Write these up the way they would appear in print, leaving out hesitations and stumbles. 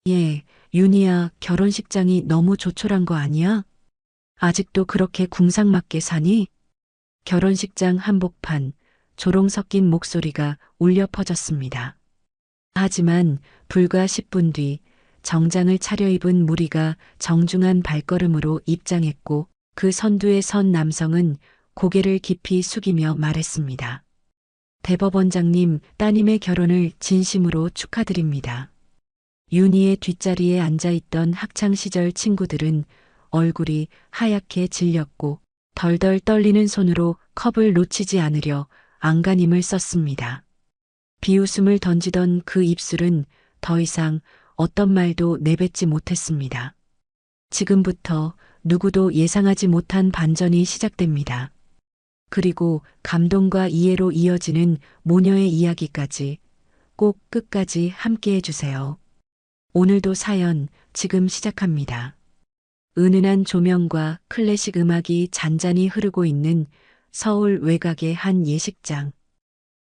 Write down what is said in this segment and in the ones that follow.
예, 윤희야, 결혼식장이 너무 조촐한 거 아니야? 아직도 그렇게 궁상맞게 사니? 결혼식장 한복판, 조롱 섞인 목소리가 울려 퍼졌습니다. 하지만 불과 10분 뒤 정장을 차려입은 무리가 정중한 발걸음으로 입장했고 그 선두에 선 남성은 고개를 깊이 숙이며 말했습니다. 대법원장님, 따님의 결혼을 진심으로 축하드립니다. 윤희의 뒷자리에 앉아있던 학창시절 친구들은 얼굴이 하얗게 질렸고 덜덜 떨리는 손으로 컵을 놓치지 않으려 안간힘을 썼습니다. 비웃음을 던지던 그 입술은 더 이상 어떤 말도 내뱉지 못했습니다. 지금부터 누구도 예상하지 못한 반전이 시작됩니다. 그리고 감동과 이해로 이어지는 모녀의 이야기까지 꼭 끝까지 함께 해주세요. 오늘도 사연 지금 시작합니다. 은은한 조명과 클래식 음악이 잔잔히 흐르고 있는 서울 외곽의 한 예식장.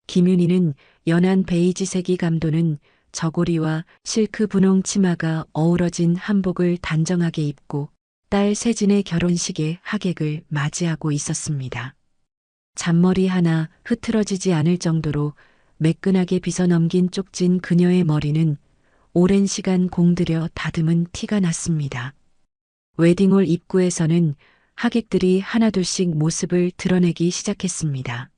김윤희는 연한 베이지색이 감도는 저고리와 실크 분홍 치마가 어우러진 한복을 단정하게 입고 딸 세진의 결혼식의 하객을 맞이하고 있었습니다. 잔머리 하나 흐트러지지 않을 정도로 매끈하게 빗어넘긴 쪽진 그녀의 머리는 오랜 시간 공들여 다듬은 티가 났습니다. 웨딩홀 입구에서는 하객들이 하나둘씩 모습을 드러내기 시작했습니다.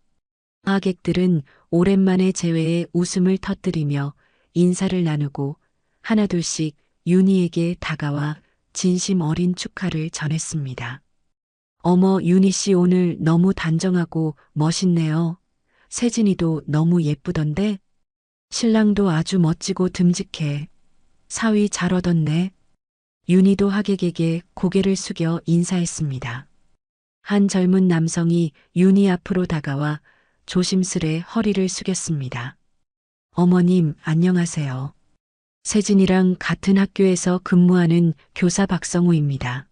하객들은 오랜만에 재회에 웃음을 터뜨리며 인사를 나누고 하나둘씩 윤희에게 다가와 진심 어린 축하를 전했습니다. 어머, 윤희 씨 오늘 너무 단정하고 멋있네요. 세진이도 너무 예쁘던데? 신랑도 아주 멋지고 듬직해. 사위 잘 얻었네. 윤희도 하객에게 고개를 숙여 인사했습니다. 한 젊은 남성이 윤희 앞으로 다가와 조심스레 허리를 숙였습니다. 어머님, 안녕하세요. 세진이랑 같은 학교에서 근무하는 교사 박성우입니다.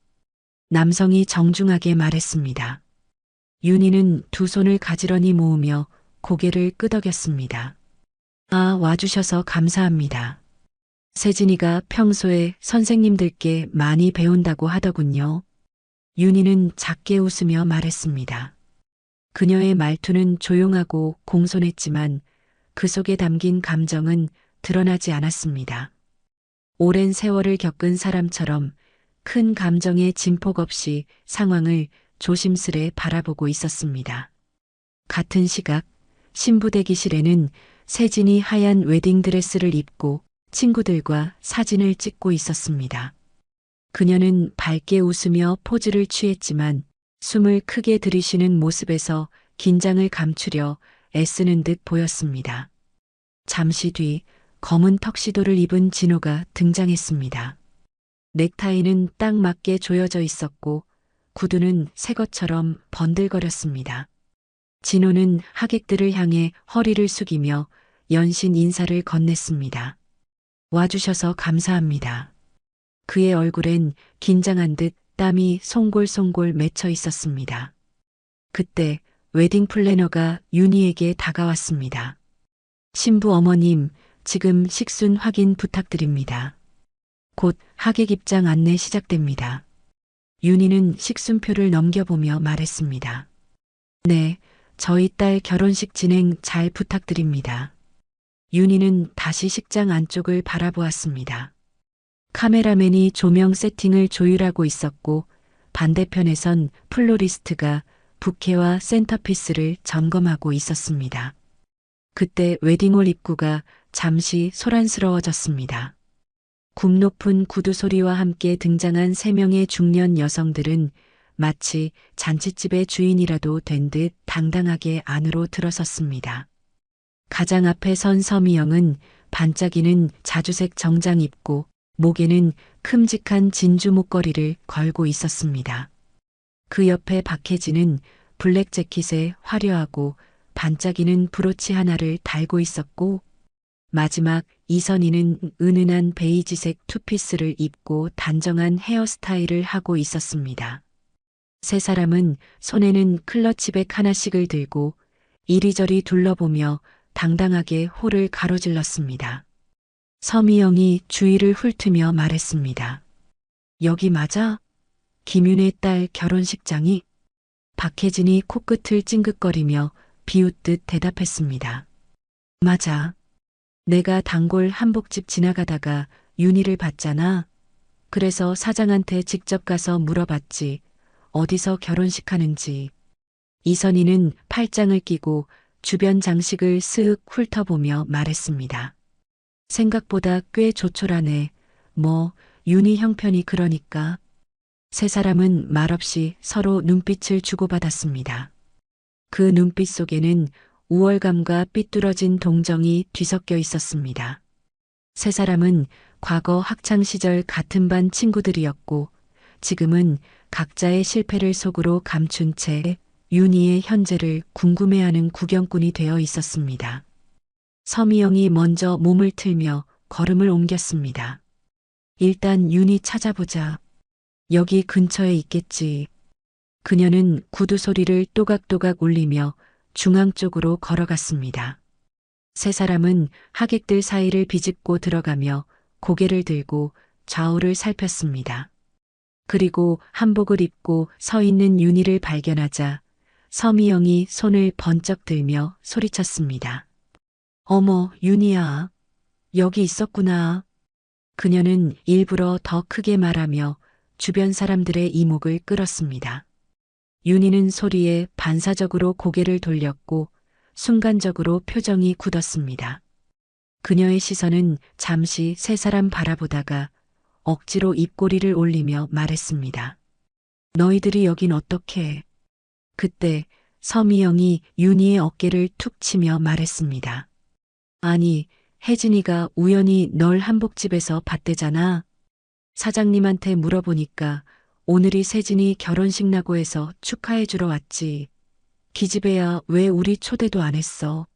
남성이 정중하게 말했습니다. 윤희는 두 손을 가지런히 모으며 고개를 끄덕였습니다. 아, 와주셔서 감사합니다. 세진이가 평소에 선생님들께 많이 배운다고 하더군요. 윤희는 작게 웃으며 말했습니다. 그녀의 말투는 조용하고 공손했지만 그 속에 담긴 감정은 드러나지 않았습니다. 오랜 세월을 겪은 사람처럼 큰 감정의 진폭 없이 상황을 조심스레 바라보고 있었습니다. 같은 시각 신부 대기실에는 세진이 하얀 웨딩드레스를 입고 친구들과 사진을 찍고 있었습니다. 그녀는 밝게 웃으며 포즈를 취했지만 숨을 크게 들이쉬는 모습에서 긴장을 감추려 애쓰는 듯 보였습니다. 잠시 뒤 검은 턱시도를 입은 진호가 등장했습니다. 넥타이는 딱 맞게 조여져 있었고 구두는 새 것처럼 번들거렸습니다. 진호는 하객들을 향해 허리를 숙이며 연신 인사를 건넸습니다. 와주셔서 감사합니다. 그의 얼굴엔 긴장한 듯 땀이 송골송골 맺혀 있었습니다. 그때 웨딩 플래너가 윤희에게 다가왔습니다. 신부 어머님, 지금 식순 확인 부탁드립니다. 곧 하객 입장 안내 시작됩니다. 윤희는 식순표를 넘겨보며 말했습니다. 네, 저희 딸 결혼식 진행 잘 부탁드립니다. 윤희는 다시 식장 안쪽을 바라보았습니다. 카메라맨이 조명 세팅을 조율하고 있었고 반대편에선 플로리스트가 부케와 센터피스를 점검하고 있었습니다. 그때 웨딩홀 입구가 잠시 소란스러워졌습니다. 굽 높은 구두 소리와 함께 등장한 세 명의 중년 여성들은 마치 잔칫집의 주인이라도 된 듯 당당하게 안으로 들어섰습니다. 가장 앞에 선 서미영은 반짝이는 자주색 정장 입고 목에는 큼직한 진주 목걸이를 걸고 있었습니다. 그 옆에 박혜진은 블랙 재킷에 화려하고 반짝이는 브로치 하나를 달고 있었고 마지막 이선희는 은은한 베이지색 투피스를 입고 단정한 헤어스타일을 하고 있었습니다. 세 사람은 손에는 클러치백 하나씩을 들고 이리저리 둘러보며 당당하게 홀을 가로질렀습니다. 서미영이 주위를 훑으며 말했습니다. 여기 맞아? 김윤의 딸 결혼식장이? 박혜진이 코끝을 찡긋거리며 비웃듯 대답했습니다. 맞아. 내가 단골 한복집 지나가다가 윤희를 봤잖아. 그래서 사장한테 직접 가서 물어봤지. 어디서 결혼식 하는지. 이선희는 팔짱을 끼고 주변 장식을 쓱 훑어보며 말했습니다. 생각보다 꽤 조촐하네. 뭐, 윤희 형편이 그러니까. 세 사람은 말없이 서로 눈빛을 주고받았습니다. 그 눈빛 속에는 우월감과 삐뚤어진 동정이 뒤섞여 있었습니다. 세 사람은 과거 학창시절 같은 반 친구들이었고 지금은 각자의 실패를 속으로 감춘 채 윤희의 현재를 궁금해하는 구경꾼이 되어 있었습니다. 서미영이 먼저 몸을 틀며 걸음을 옮겼습니다. 일단 윤희 찾아보자. 여기 근처에 있겠지. 그녀는 구두 소리를 또각또각 울리며 중앙 쪽으로 걸어갔습니다. 세 사람은 하객들 사이를 비집고 들어가며 고개를 들고 좌우를 살폈습니다. 그리고 한복을 입고 서 있는 윤희를 발견하자 서미영이 손을 번쩍 들며 소리쳤습니다. 어머, 윤희야. 여기 있었구나. 그녀는 일부러 더 크게 말하며 주변 사람들의 이목을 끌었습니다. 윤희는 소리에 반사적으로 고개를 돌렸고 순간적으로 표정이 굳었습니다. 그녀의 시선은 잠시 세 사람 바라보다가 억지로 입꼬리를 올리며 말했습니다. 너희들이 여긴 어떻게? 그때 서미영이 윤희의 어깨를 툭 치며 말했습니다. 아니, 혜진이가 우연히 널 한복집에서 봤대잖아. 사장님한테 물어보니까 오늘이 세진이 결혼식 나고 해서 축하해 주러 왔지. 기집애야 왜 우리 초대도 안 했어.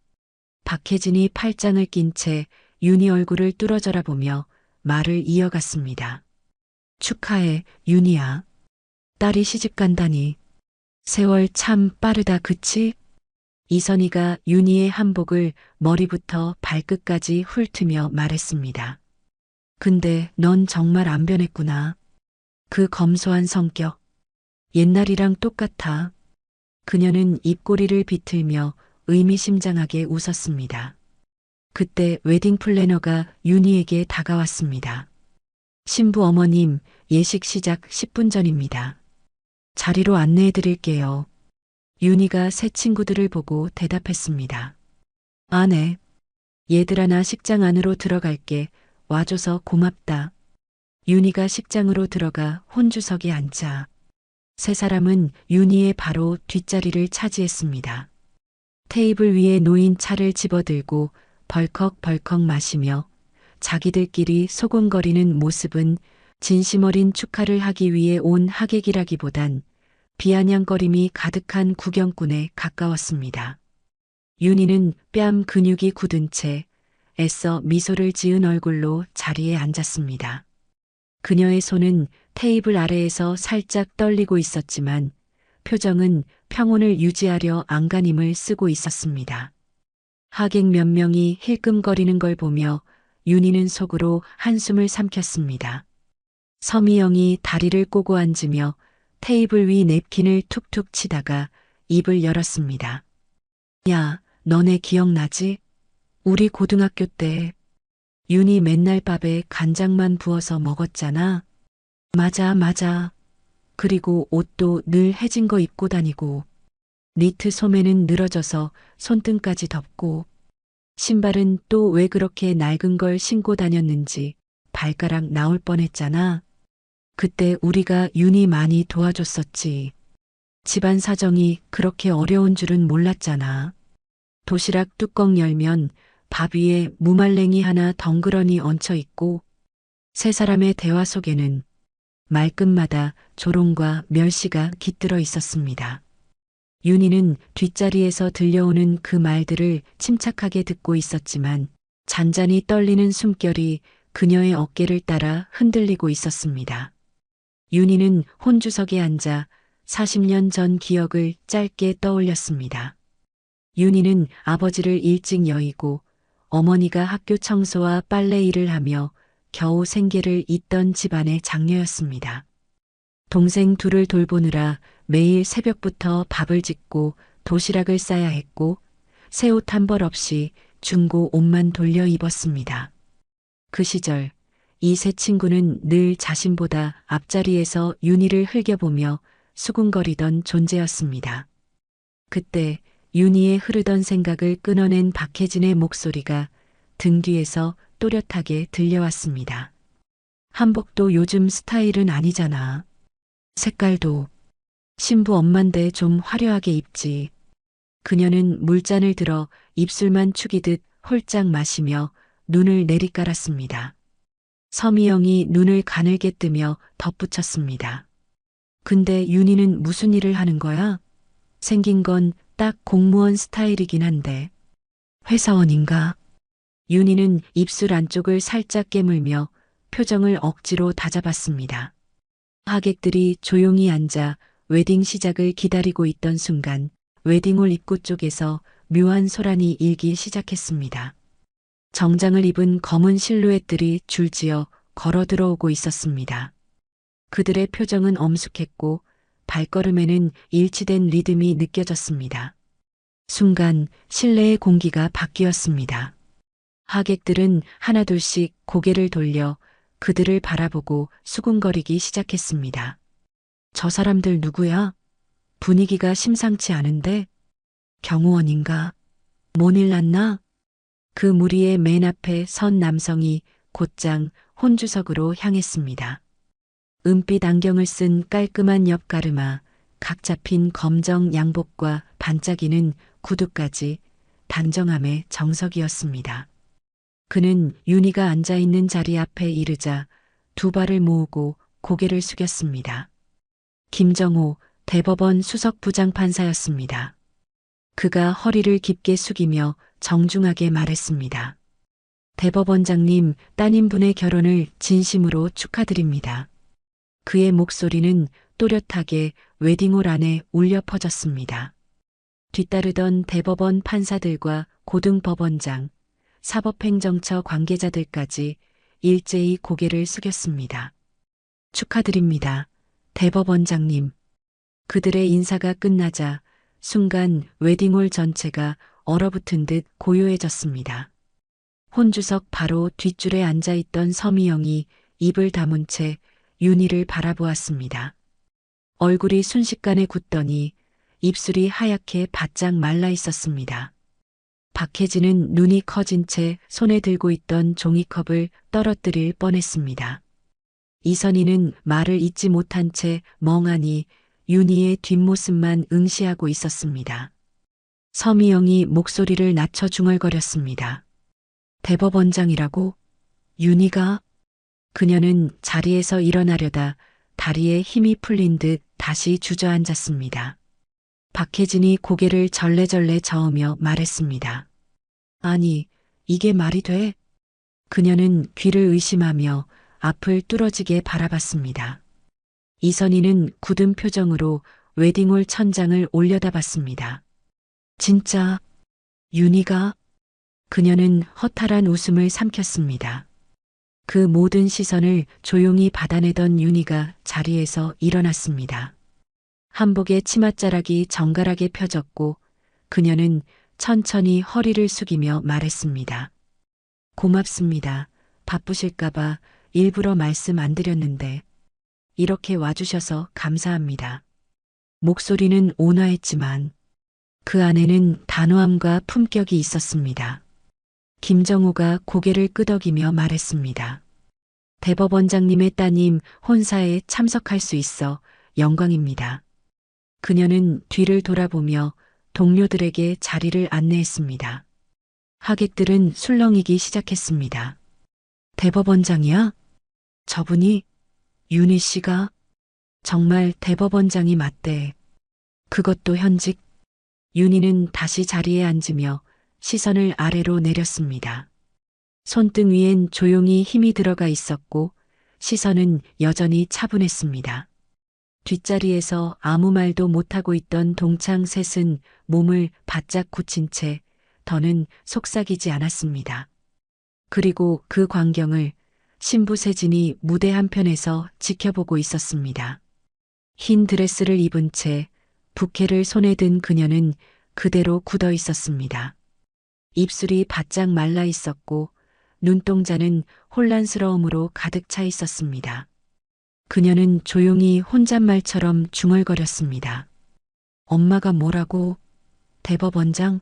박혜진이 팔짱을 낀 채 윤희 얼굴을 뚫어져라 보며 말을 이어갔습니다. 축하해, 윤희야. 딸이 시집 간다니. 세월 참 빠르다 그치? 이선희가 윤희의 한복을 머리부터 발끝까지 훑으며 말했습니다. 근데 넌 정말 안 변했구나. 그 검소한 성격. 옛날이랑 똑같아. 그녀는 입꼬리를 비틀며 의미심장하게 웃었습니다. 그때 웨딩 플래너가 윤희에게 다가왔습니다. 신부 어머님, 예식 시작 10분 전입니다. 자리로 안내해 드릴게요. 윤희가 새 친구들을 보고 대답했습니다. 아, 네. 얘들아 나 식장 안으로 들어갈게. 와줘서 고맙다. 윤희가 식장으로 들어가 혼주석에 앉자. 세 사람은 윤희의 바로 뒷자리를 차지했습니다. 테이블 위에 놓인 차를 집어들고 벌컥벌컥 마시며 자기들끼리 소곤거리는 모습은 진심 어린 축하를 하기 위해 온 하객이라기보단 비아냥거림이 가득한 구경꾼에 가까웠습니다. 윤희는 뺨 근육이 굳은 채 애써 미소를 지은 얼굴로 자리에 앉았습니다. 그녀의 손은 테이블 아래에서 살짝 떨리고 있었지만 표정은 평온을 유지하려 안간힘을 쓰고 있었습니다. 하객 몇 명이 힐끔거리는 걸 보며 윤희는 속으로 한숨을 삼켰습니다. 서미영이 다리를 꼬고 앉으며 테이블 위 냅킨을 툭툭 치다가 입을 열었습니다. 야, 너네 기억나지? 우리 고등학교 때 윤희 맨날 밥에 간장만 부어서 먹었잖아. 맞아, 맞아. 그리고 옷도 늘 해진 거 입고 다니고 니트 소매는 늘어져서 손등까지 덮고 신발은 또 왜 그렇게 낡은 걸 신고 다녔는지 발가락 나올 뻔했잖아. 그때 우리가 윤희 많이 도와줬었지. 집안 사정이 그렇게 어려운 줄은 몰랐잖아. 도시락 뚜껑 열면 밥 위에 무말랭이 하나 덩그러니 얹혀 있고 세 사람의 대화 속에는 말끝마다 조롱과 멸시가 깃들어 있었습니다. 윤희는 뒷자리에서 들려오는 그 말들을 침착하게 듣고 있었지만 잔잔히 떨리는 숨결이 그녀의 어깨를 따라 흔들리고 있었습니다. 윤희는 혼주석에 앉아 40년 전 기억을 짧게 떠올렸습니다. 윤희는 아버지를 일찍 여의고 어머니가 학교 청소와 빨래 일을 하며 겨우 생계를 잇던 집안의 장녀였습니다. 동생 둘을 돌보느라 매일 새벽부터 밥을 짓고 도시락을 싸야 했고 새 옷 한 벌 없이 중고 옷만 돌려 입었습니다. 그 시절 이 세 친구는 늘 자신보다 앞자리에서 윤희를 흘겨보며 수군거리던 존재였습니다. 그때 윤희의 흐르던 생각을 끊어낸 박혜진의 목소리가 등 뒤에서 또렷하게 들려왔습니다. 한복도 요즘 스타일은 아니잖아. 색깔도 신부 엄만데 좀 화려하게 입지. 그녀는 물잔을 들어 입술만 축이듯 홀짝 마시며 눈을 내리깔았습니다. 서미영이 눈을 가늘게 뜨며 덧붙였습니다. 근데 윤희는 무슨 일을 하는 거야? 생긴 건 딱 공무원 스타일이긴 한데. 회사원인가? 윤희는 입술 안쪽을 살짝 깨물며 표정을 억지로 다잡았습니다. 하객들이 조용히 앉아 웨딩 시작을 기다리고 있던 순간 웨딩홀 입구 쪽에서 묘한 소란이 일기 시작했습니다. 정장을 입은 검은 실루엣들이 줄지어 걸어 들어오고 있었습니다. 그들의 표정은 엄숙했고 발걸음에는 일치된 리듬이 느껴졌습니다. 순간 실내의 공기가 바뀌었습니다. 하객들은 하나둘씩 고개를 돌려 그들을 바라보고 수군거리기 시작했습니다. 저 사람들 누구야? 분위기가 심상치 않은데? 경호원인가? 뭔 일 났나? 그 무리의 맨 앞에 선 남성이 곧장 혼주석으로 향했습니다. 은빛 안경을 쓴 깔끔한 옆가르마, 각 잡힌 검정 양복과 반짝이는 구두까지 단정함의 정석이었습니다. 그는 윤희가 앉아있는 자리 앞에 이르자 두 발을 모으고 고개를 숙였습니다. 김정호 대법원 수석 부장판사였습니다. 그가 허리를 깊게 숙이며 정중하게 말했습니다. 대법원장님, 따님분의 결혼을 진심으로 축하드립니다. 그의 목소리는 또렷하게 웨딩홀 안에 울려 퍼졌습니다. 뒤따르던 대법원 판사들과 고등법원장, 사법행정처 관계자들까지 일제히 고개를 숙였습니다. 축하드립니다. 대법원장님. 그들의 인사가 끝나자 순간 웨딩홀 전체가 얼어붙은 듯 고요해졌습니다. 혼주석 바로 뒷줄에 앉아있던 서미영이 입을 다문 채 윤희를 바라보았습니다. 얼굴이 순식간에 굳더니 입술이 하얗게 바짝 말라 있었습니다. 박혜진은 눈이 커진 채 손에 들고 있던 종이컵을 떨어뜨릴 뻔했습니다. 이선희는 말을 잇지 못한 채 멍하니 윤희의 뒷모습만 응시하고 있었습니다. 서미영이 목소리를 낮춰 중얼거렸습니다. 대법원장이라고? 윤희가? 그녀는 자리에서 일어나려다 다리에 힘이 풀린 듯 다시 주저앉았습니다. 박혜진이 고개를 절레절레 저으며 말했습니다. 아니, 이게 말이 돼? 그녀는 귀를 의심하며 앞을 뚫어지게 바라봤습니다. 이선희는 굳은 표정으로 웨딩홀 천장을 올려다봤습니다. 진짜, 윤희가? 그녀는 허탈한 웃음을 삼켰습니다. 그 모든 시선을 조용히 받아내던 윤희가 자리에서 일어났습니다. 한복의 치맛자락이 정갈하게 펴졌고 그녀는 천천히 허리를 숙이며 말했습니다. 고맙습니다. 바쁘실까봐 일부러 말씀 안 드렸는데 이렇게 와주셔서 감사합니다. 목소리는 온화했지만 그 안에는 단호함과 품격이 있었습니다. 김정호가 고개를 끄덕이며 말했습니다. 대법원장님의 따님 혼사에 참석할 수 있어 영광입니다. 그녀는 뒤를 돌아보며 동료들에게 자리를 안내했습니다. 하객들은 술렁이기 시작했습니다. 대법원장이야? 저분이? 윤희 씨가? 정말 대법원장이 맞대. 그것도 현직? 윤희는 다시 자리에 앉으며 시선을 아래로 내렸습니다. 손등 위엔 조용히 힘이 들어가 있었고 시선은 여전히 차분했습니다. 뒷자리에서 아무 말도 못하고 있던 동창 셋은 몸을 바짝 굳힌 채 더는 속삭이지 않았습니다. 그리고 그 광경을 신부 세진이 무대 한편에서 지켜보고 있었습니다. 흰 드레스를 입은 채 부케를 손에 든 그녀는 그대로 굳어 있었습니다. 입술이 바짝 말라 있었고 눈동자는 혼란스러움으로 가득 차 있었습니다. 그녀는 조용히 혼잣말처럼 중얼거렸습니다. 엄마가 뭐라고? 대법원장?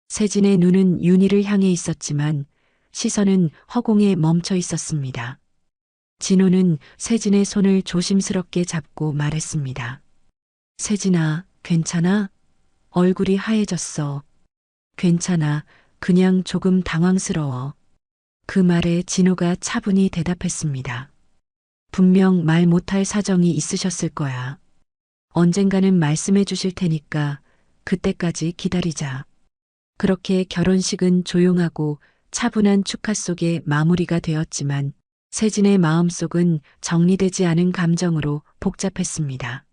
세진의 눈은 윤희를 향해 있었지만 시선은 허공에 멈춰 있었습니다. 진호는 세진의 손을 조심스럽게 잡고 말했습니다. 세진아, 괜찮아? 얼굴이 하얘졌어. 괜찮아. 그냥 조금 당황스러워. 그 말에 진호가 차분히 대답했습니다. 분명 말 못할 사정이 있으셨을 거야. 언젠가는 말씀해 주실 테니까 그때까지 기다리자. 그렇게 결혼식은 조용하고 차분한 축하 속에 마무리가 되었지만 세진의 마음속은 정리되지 않은 감정으로 복잡했습니다.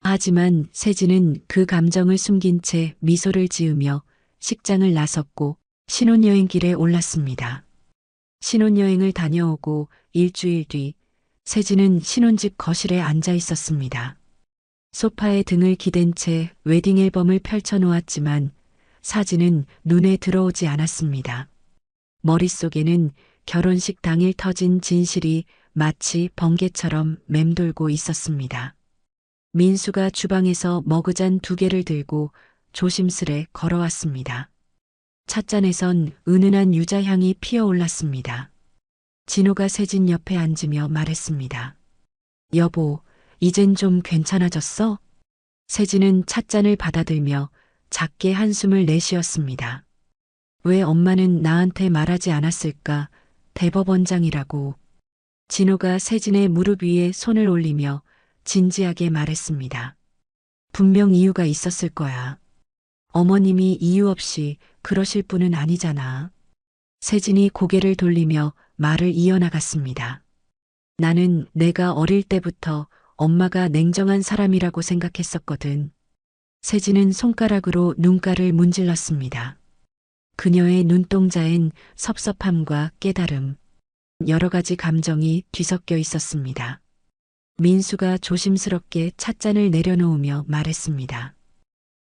하지만 세진은 그 감정을 숨긴 채 미소를 지으며 식장을 나섰고 신혼여행길에 올랐습니다. 신혼여행을 다녀오고 일주일 뒤 세진은 신혼집 거실에 앉아 있었습니다. 소파에 등을 기댄 채 웨딩 앨범을 펼쳐 놓았지만 사진은 눈에 들어오지 않았습니다. 머릿속에는 결혼식 당일 터진 진실이 마치 번개처럼 맴돌고 있었습니다. 민수가 주방에서 머그잔 2개를 들고 조심스레 걸어왔습니다. 찻잔에선 은은한 유자향이 피어올랐습니다. 진호가 세진 옆에 앉으며 말했습니다. 여보, 이젠 좀 괜찮아졌어? 세진은 찻잔을 받아들며 작게 한숨을 내쉬었습니다. 왜 엄마는 나한테 말하지 않았을까? 대법원장이라고. 진호가 세진의 무릎 위에 손을 올리며 진지하게 말했습니다. 분명 이유가 있었을 거야. 어머님이 이유 없이 그러실 분은 아니잖아. 세진이 고개를 돌리며 말을 이어나갔습니다. 나는 내가 어릴 때부터 엄마가 냉정한 사람이라고 생각했었거든. 세진은 손가락으로 눈가를 문질렀습니다. 그녀의 눈동자엔 섭섭함과 깨달음, 여러 가지 감정이 뒤섞여 있었습니다. 민수가 조심스럽게 찻잔을 내려놓으며 말했습니다.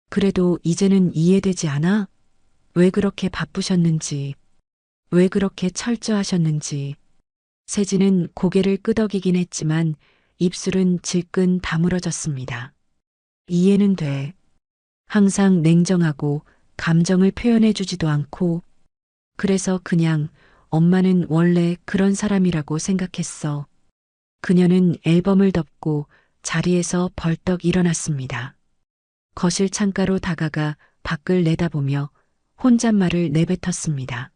그래도 이제는 이해되지 않아? 왜 그렇게 바쁘셨는지, 왜 그렇게 철저하셨는지. 세진은 고개를 끄덕이긴 했지만 입술은 질끈 다물어졌습니다. 이해는 돼. 항상 냉정하고 감정을 표현해주지도 않고, 그래서 그냥 엄마는 원래 그런 사람이라고 생각했어. 그녀는 앨범을 덮고 자리에서 벌떡 일어났습니다. 거실 창가로 다가가 밖을 내다보며 혼잣말을 내뱉었습니다.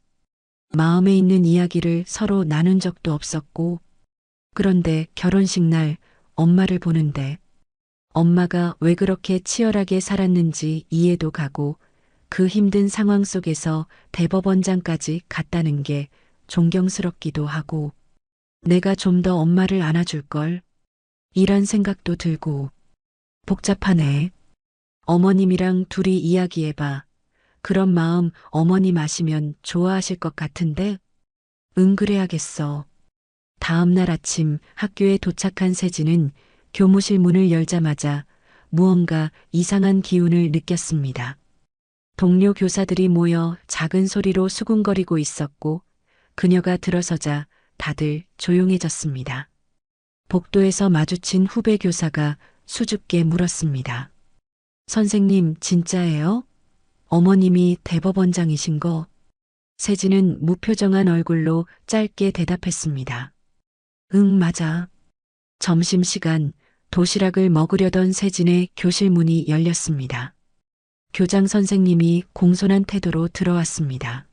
마음에 있는 이야기를 서로 나눈 적도 없었고, 그런데 결혼식 날 엄마를 보는데 엄마가 왜 그렇게 치열하게 살았는지 이해도 가고 그 힘든 상황 속에서 대법원장까지 갔다는 게 존경스럽기도 하고 내가 좀 더 엄마를 안아줄걸? 이런 생각도 들고. 복잡하네. 어머님이랑 둘이 이야기해봐. 그런 마음 어머님 아시면 좋아하실 것 같은데? 응, 그래야겠어. 다음 날 아침 학교에 도착한 세진은 교무실 문을 열자마자 무언가 이상한 기운을 느꼈습니다. 동료 교사들이 모여 작은 소리로 수군거리고 있었고 그녀가 들어서자 다들 조용해졌습니다. 복도에서 마주친 후배 교사가 수줍게 물었습니다. 선생님, 진짜예요? 어머님이 대법원장이신 거? 세진은 무표정한 얼굴로 짧게 대답했습니다. 응, 맞아. 점심시간 도시락을 먹으려던 세진의 교실 문이 열렸습니다. 교장 선생님이 공손한 태도로 들어왔습니다.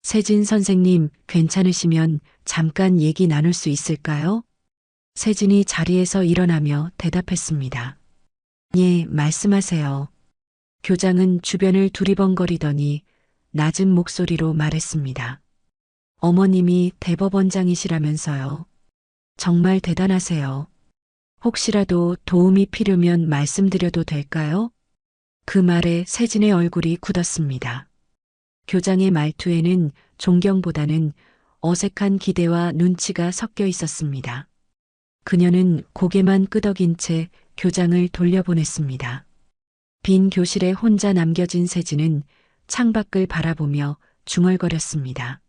세진 선생님, 괜찮으시면 잠깐 얘기 나눌 수 있을까요? 세진이 자리에서 일어나며 대답했습니다. 예, 말씀하세요. 교장은 주변을 두리번거리더니 낮은 목소리로 말했습니다. 어머님이 대법원장이시라면서요. 정말 대단하세요. 혹시라도 도움이 필요면 말씀드려도 될까요? 그 말에 세진의 얼굴이 굳었습니다. 교장의 말투에는 존경보다는 어색한 기대와 눈치가 섞여 있었습니다. 그녀는 고개만 끄덕인 채 교장을 돌려보냈습니다. 빈 교실에 혼자 남겨진 세진은 창밖을 바라보며 중얼거렸습니다.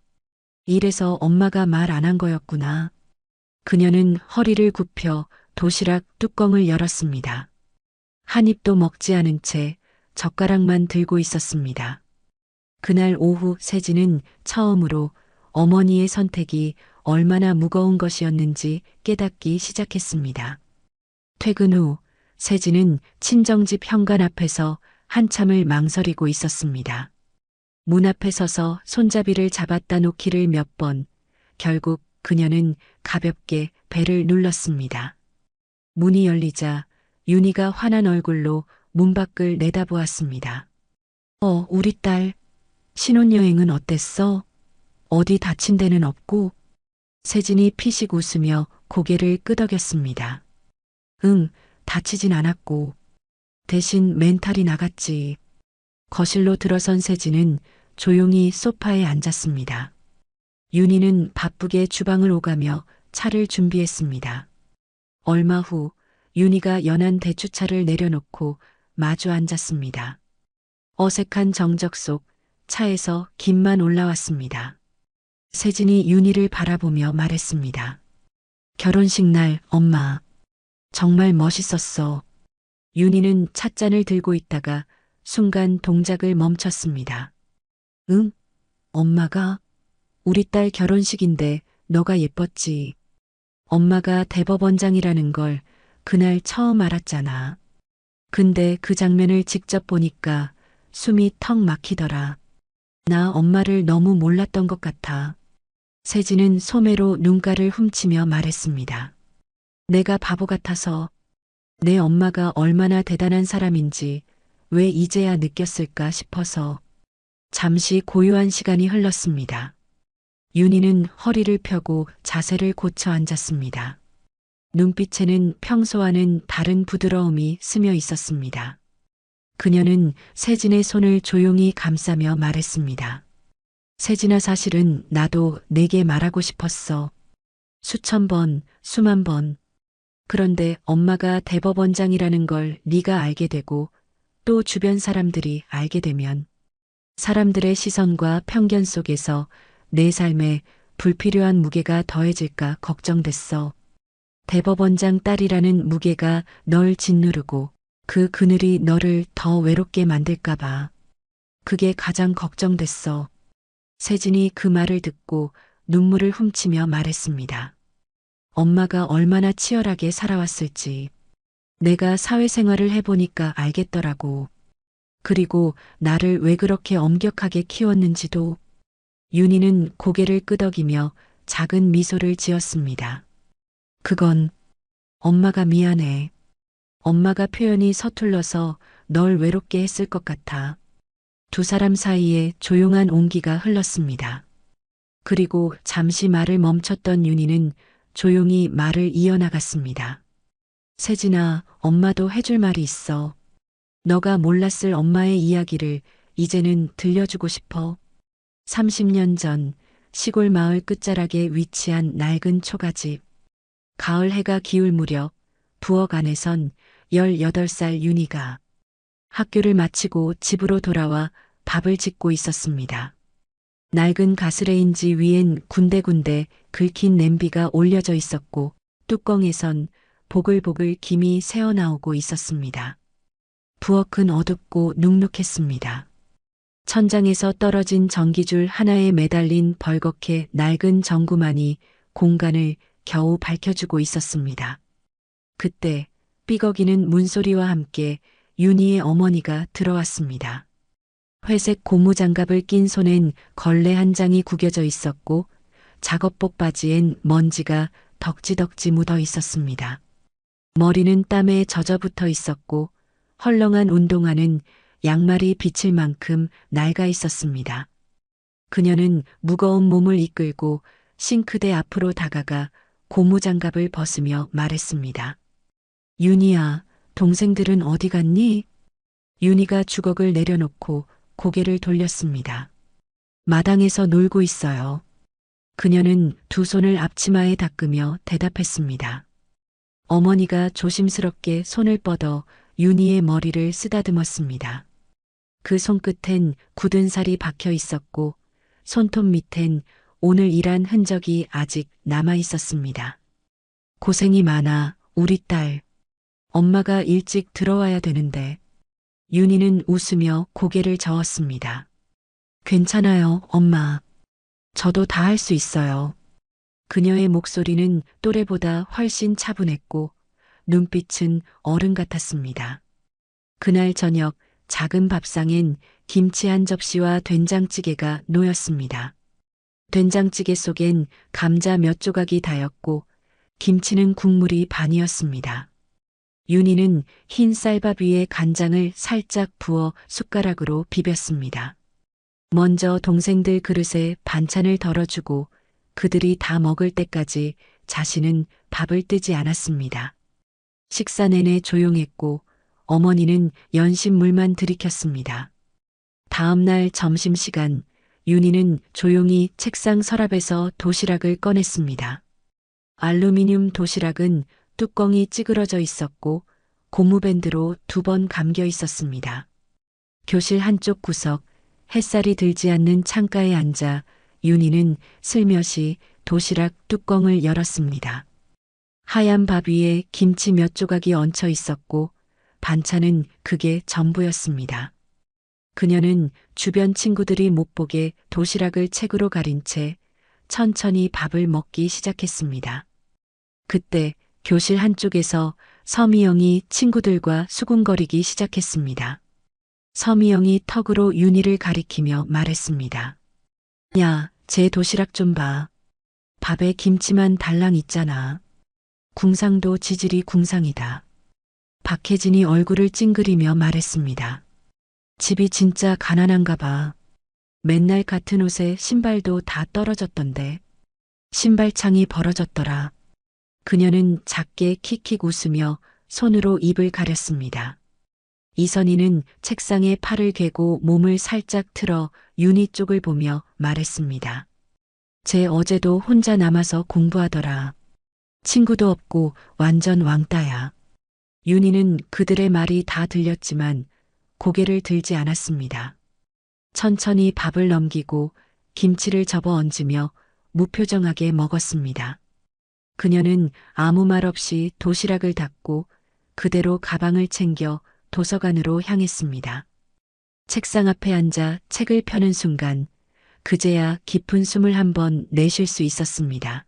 이래서 엄마가 말 안 한 거였구나. 그녀는 허리를 굽혀 도시락 뚜껑을 열었습니다. 한 입도 먹지 않은 채 젓가락만 들고 있었습니다. 그날 오후 세진은 처음으로 어머니의 선택이 얼마나 무거운 것이었는지 깨닫기 시작했습니다. 퇴근 후 세진은 친정집 현관 앞에서 한참을 망설이고 있었습니다. 문 앞에 서서 손잡이를 잡았다 놓기를 몇 번, 결국 그녀는 가볍게 벨을 눌렀습니다. 문이 열리자 윤희가 환한 얼굴로 문 밖을 내다보았습니다. 우리 딸, 신혼여행은 어땠어? 어디 다친 데는 없고? 세진이 피식 웃으며 고개를 끄덕였습니다. 응, 다치진 않았고. 대신 멘탈이 나갔지. 거실로 들어선 세진은 조용히 소파에 앉았습니다. 윤희는 바쁘게 주방을 오가며 차를 준비했습니다. 얼마 후 윤희가 연한 대추차를 내려놓고 마주 앉았습니다. 어색한 정적 속 차에서 김만 올라왔습니다. 세진이 윤희를 바라보며 말했습니다. 결혼식 날 엄마 정말 멋있었어. 윤희는 찻잔을 들고 있다가 순간 동작을 멈췄습니다. 응? 엄마가? 우리 딸 결혼식인데 너가 예뻤지. 엄마가 대법원장이라는 걸 그날 처음 알았잖아. 근데 그 장면을 직접 보니까 숨이 턱 막히더라. 나 엄마를 너무 몰랐던 것 같아. 세진은 소매로 눈가를 훔치며 말했습니다. 내가 바보 같아서 내 엄마가 얼마나 대단한 사람인지 왜 이제야 느꼈을까 싶어서. 잠시 고요한 시간이 흘렀습니다. 윤희는 허리를 펴고 자세를 고쳐 앉았습니다. 눈빛에는 평소와는 다른 부드러움이 스며 있었습니다. 그녀는 세진의 손을 조용히 감싸며 말했습니다. 세진아, 사실은 나도 내게 말하고 싶었어. 수천 번, 수만 번. 그런데 엄마가 대법원장이라는 걸 네가 알게 되고 또 주변 사람들이 알게 되면 사람들의 시선과 편견 속에서 내 삶에 불필요한 무게가 더해질까 걱정됐어. 대법원장 딸이라는 무게가 널 짓누르고 그 그늘이 너를 더 외롭게 만들까 봐. 그게 가장 걱정됐어. 세진이 그 말을 듣고 눈물을 훔치며 말했습니다. 엄마가 얼마나 치열하게 살아왔을지 내가 사회생활을 해보니까 알겠더라고. 그리고 나를 왜 그렇게 엄격하게 키웠는지도. 윤희는 고개를 끄덕이며 작은 미소를 지었습니다. 그건 엄마가 미안해. 엄마가 표현이 서툴러서 널 외롭게 했을 것 같아. 두 사람 사이에 조용한 온기가 흘렀습니다. 그리고 잠시 말을 멈췄던 윤희는 조용히 말을 이어나갔습니다. 세진아, 엄마도 해줄 말이 있어. 너가 몰랐을 엄마의 이야기를 이제는 들려주고 싶어. 30년 전 시골 마을 끝자락에 위치한 낡은 초가집. 가을 해가 기울 무렵 부엌 안에선 18살 윤희가 학교를 마치고 집으로 돌아와 밥을 짓고 있었습니다. 낡은 가스레인지 위엔 군데군데 긁힌 냄비가 올려져 있었고 뚜껑에선 보글보글 김이 새어나오고 있었습니다. 부엌은 어둡고 눅눅했습니다. 천장에서 떨어진 전기줄 하나에 매달린 벌겋게 낡은 전구만이 공간을 겨우 밝혀주고 있었습니다. 그때 삐걱이는 문소리와 함께 윤희의 어머니가 들어왔습니다. 회색 고무장갑을 낀 손엔 걸레 한 장이 구겨져 있었고 작업복 바지엔 먼지가 덕지덕지 묻어 있었습니다. 머리는 땀에 젖어 붙어 있었고 헐렁한 운동화는 양말이 비칠 만큼 낡아 있었습니다. 그녀는 무거운 몸을 이끌고 싱크대 앞으로 다가가 고무장갑을 벗으며 말했습니다. 윤희야, 동생들은 어디 갔니? 윤희가 주걱을 내려놓고 고개를 돌렸습니다. 마당에서 놀고 있어요. 그녀는 두 손을 앞치마에 닦으며 대답했습니다. 어머니가 조심스럽게 손을 뻗어 윤희의 머리를 쓰다듬었습니다. 그 손끝엔 굳은 살이 박혀 있었고 손톱 밑엔 오늘 일한 흔적이 아직 남아 있었습니다. 고생이 많아, 우리 딸. 엄마가 일찍 들어와야 되는데. 윤희는 웃으며 고개를 저었습니다. 괜찮아요, 엄마. 저도 다 할 수 있어요. 그녀의 목소리는 또래보다 훨씬 차분했고 눈빛은 어른 같았습니다. 그날 저녁 작은 밥상엔 김치 한 접시와 된장찌개가 놓였습니다. 된장찌개 속엔 감자 몇 조각이 다였고 김치는 국물이 반이었습니다. 윤희는 흰 쌀밥 위에 간장을 살짝 부어 숟가락으로 비볐습니다. 먼저 동생들 그릇에 반찬을 덜어주고 그들이 다 먹을 때까지 자신은 밥을 뜨지 않았습니다. 식사 내내 조용했고 어머니는 연신물만 들이켰습니다. 다음 날 점심시간 윤희는 조용히 책상 서랍에서 도시락을 꺼냈습니다. 알루미늄 도시락은 뚜껑이 찌그러져 있었고 고무밴드로 2번 감겨 있었습니다. 교실 한쪽 구석 햇살이 들지 않는 창가에 앉아 윤희는 슬며시 도시락 뚜껑을 열었습니다. 하얀 밥 위에 김치 몇 조각이 얹혀 있었고 반찬은 그게 전부였습니다. 그녀는 주변 친구들이 못 보게 도시락을 책으로 가린 채 천천히 밥을 먹기 시작했습니다. 그때 교실 한쪽에서 서미영이 친구들과 수군거리기 시작했습니다. 서미영이 턱으로 윤희를 가리키며 말했습니다. 야, 제 도시락 좀 봐. 밥에 김치만 달랑 있잖아. 궁상도 지질이 궁상이다. 박혜진이 얼굴을 찡그리며 말했습니다. 집이 진짜 가난한가 봐. 맨날 같은 옷에 신발도 다 떨어졌던데. 신발창이 벌어졌더라. 그녀는 작게 킥킥 웃으며 손으로 입을 가렸습니다. 이선희는 책상에 팔을 괴고 몸을 살짝 틀어 윤희 쪽을 보며 말했습니다. 쟤 어제도 혼자 남아서 공부하더라. 친구도 없고 완전 왕따야. 윤희는 그들의 말이 다 들렸지만 고개를 들지 않았습니다. 천천히 밥을 넘기고 김치를 접어 얹으며 무표정하게 먹었습니다. 그녀는 아무 말 없이 도시락을 닫고 그대로 가방을 챙겨 도서관으로 향했습니다. 책상 앞에 앉아 책을 펴는 순간 그제야 깊은 숨을 한번 내쉴 수 있었습니다.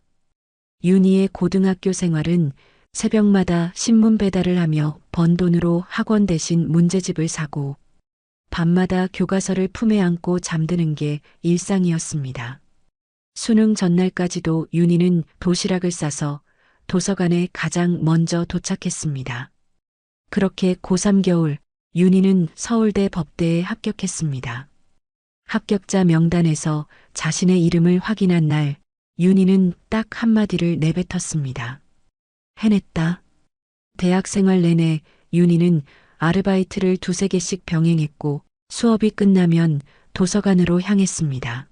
윤희의 고등학교 생활은 새벽마다 신문 배달을 하며 번 돈으로 학원 대신 문제집을 사고 밤마다 교과서를 품에 안고 잠드는 게 일상이었습니다. 수능 전날까지도 윤희는 도시락을 싸서 도서관에 가장 먼저 도착했습니다. 그렇게 고3 겨울 윤희는 서울대 법대에 합격했습니다. 합격자 명단에서 자신의 이름을 확인한 날 윤희는 딱 한마디를 내뱉었습니다. 해냈다. 대학 생활 내내 윤희는 아르바이트를 2~3개씩 병행했고 수업이 끝나면 도서관으로 향했습니다.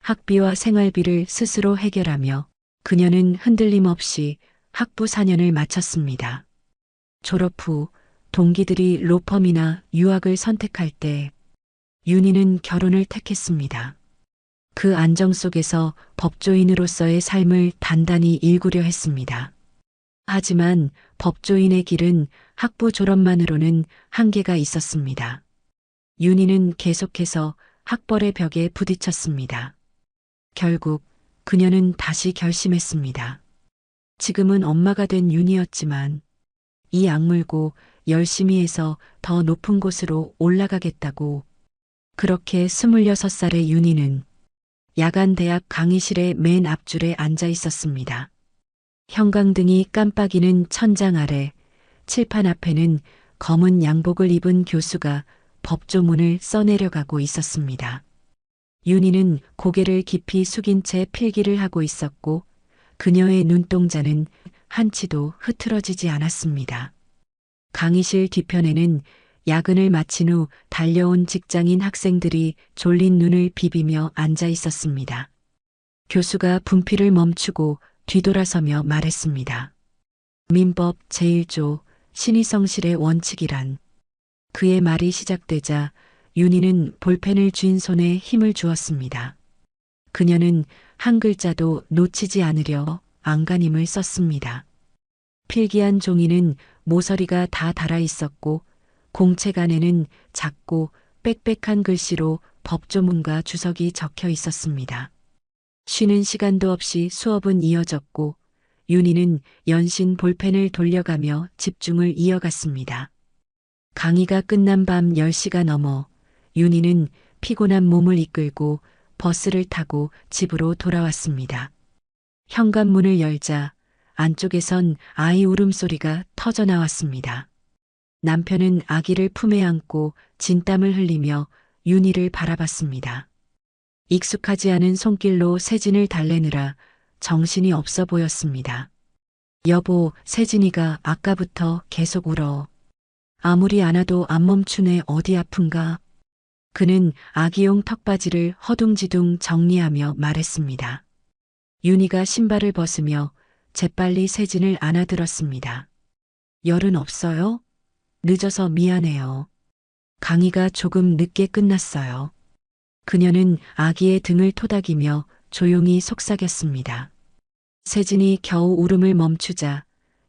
학비와 생활비를 스스로 해결하며 그녀는 흔들림 없이 학부 4년을 마쳤습니다. 졸업 후 동기들이 로펌이나 유학을 선택할 때 윤희는 결혼을 택했습니다. 그 안정 속에서 법조인으로서의 삶을 단단히 일구려 했습니다. 하지만 법조인의 길은 학부 졸업만으로는 한계가 있었습니다. 윤희는 계속해서 학벌의 벽에 부딪혔습니다. 결국 그녀는 다시 결심했습니다. 지금은 엄마가 된 윤희였지만 이 악물고 열심히 해서 더 높은 곳으로 올라가겠다고. 그렇게 26살의 윤희는 야간 대학 강의실의 맨 앞줄에 앉아 있었습니다. 형광등이 깜빡이는 천장 아래 칠판 앞에는 검은 양복을 입은 교수가 법조문을 써내려가고 있었습니다. 윤희는 고개를 깊이 숙인 채 필기를 하고 있었고 그녀의 눈동자는 한치도 흐트러지지 않았습니다. 강의실 뒤편에는 야근을 마친 후 달려온 직장인 학생들이 졸린 눈을 비비며 앉아 있었습니다. 교수가 분필을 멈추고 뒤돌아서며 말했습니다. 민법 제1조 신의성실의 원칙이란. 그의 말이 시작되자 윤희는 볼펜을 쥔 손에 힘을 주었습니다. 그녀는 한 글자도 놓치지 않으려 안간힘을 썼습니다. 필기한 종이는 모서리가 다 달아 있었고 공책 안에는 작고 빽빽한 글씨로 법조문과 주석이 적혀 있었습니다. 쉬는 시간도 없이 수업은 이어졌고 윤희는 연신 볼펜을 돌려가며 집중을 이어갔습니다. 강의가 끝난 밤 10시가 넘어 윤희는 피곤한 몸을 이끌고 버스를 타고 집으로 돌아왔습니다. 현관문을 열자 안쪽에선 아이 울음소리가 터져 나왔습니다. 남편은 아기를 품에 안고 진땀을 흘리며 윤희를 바라봤습니다. 익숙하지 않은 손길로 세진을 달래느라 정신이 없어 보였습니다. 여보, 세진이가 아까부터 계속 울어. 아무리 안아도 안 멈추네. 어디 아픈가? 그는 아기용 턱바지를 허둥지둥 정리하며 말했습니다. 윤희가 신발을 벗으며 재빨리 세진을 안아들었습니다. 열은 없어요? 늦어서 미안해요. 강의가 조금 늦게 끝났어요. 그녀는 아기의 등을 토닥이며 조용히 속삭였습니다. 세진이 겨우 울음을 멈추자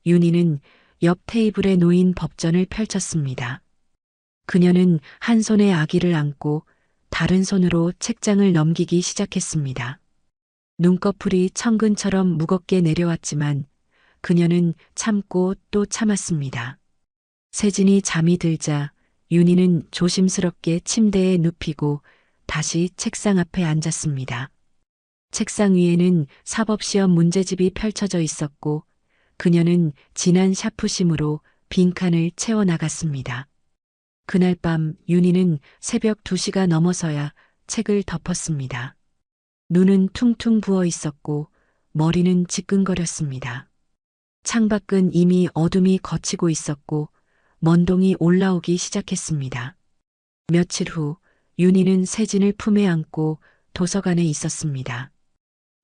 윤희는 옆 테이블에 놓인 법전을 펼쳤습니다. 그녀는 한 손에 아기를 안고 다른 손으로 책장을 넘기기 시작했습니다. 눈꺼풀이 천근처럼 무겁게 내려왔지만 그녀는 참고 또 참았습니다. 세진이 잠이 들자 윤희는 조심스럽게 침대에 눕히고 다시 책상 앞에 앉았습니다. 책상 위에는 사법시험 문제집이 펼쳐져 있었고 그녀는 진한 샤프심으로 빈칸을 채워나갔습니다. 그날 밤 윤희는 새벽 2시가 넘어서야 책을 덮었습니다. 눈은 퉁퉁 부어 있었고 머리는 지끈거렸습니다. 창밖은 이미 어둠이 걷히고 있었고 먼동이 올라오기 시작했습니다. 며칠 후 윤희는 세진을 품에 안고 도서관에 있었습니다.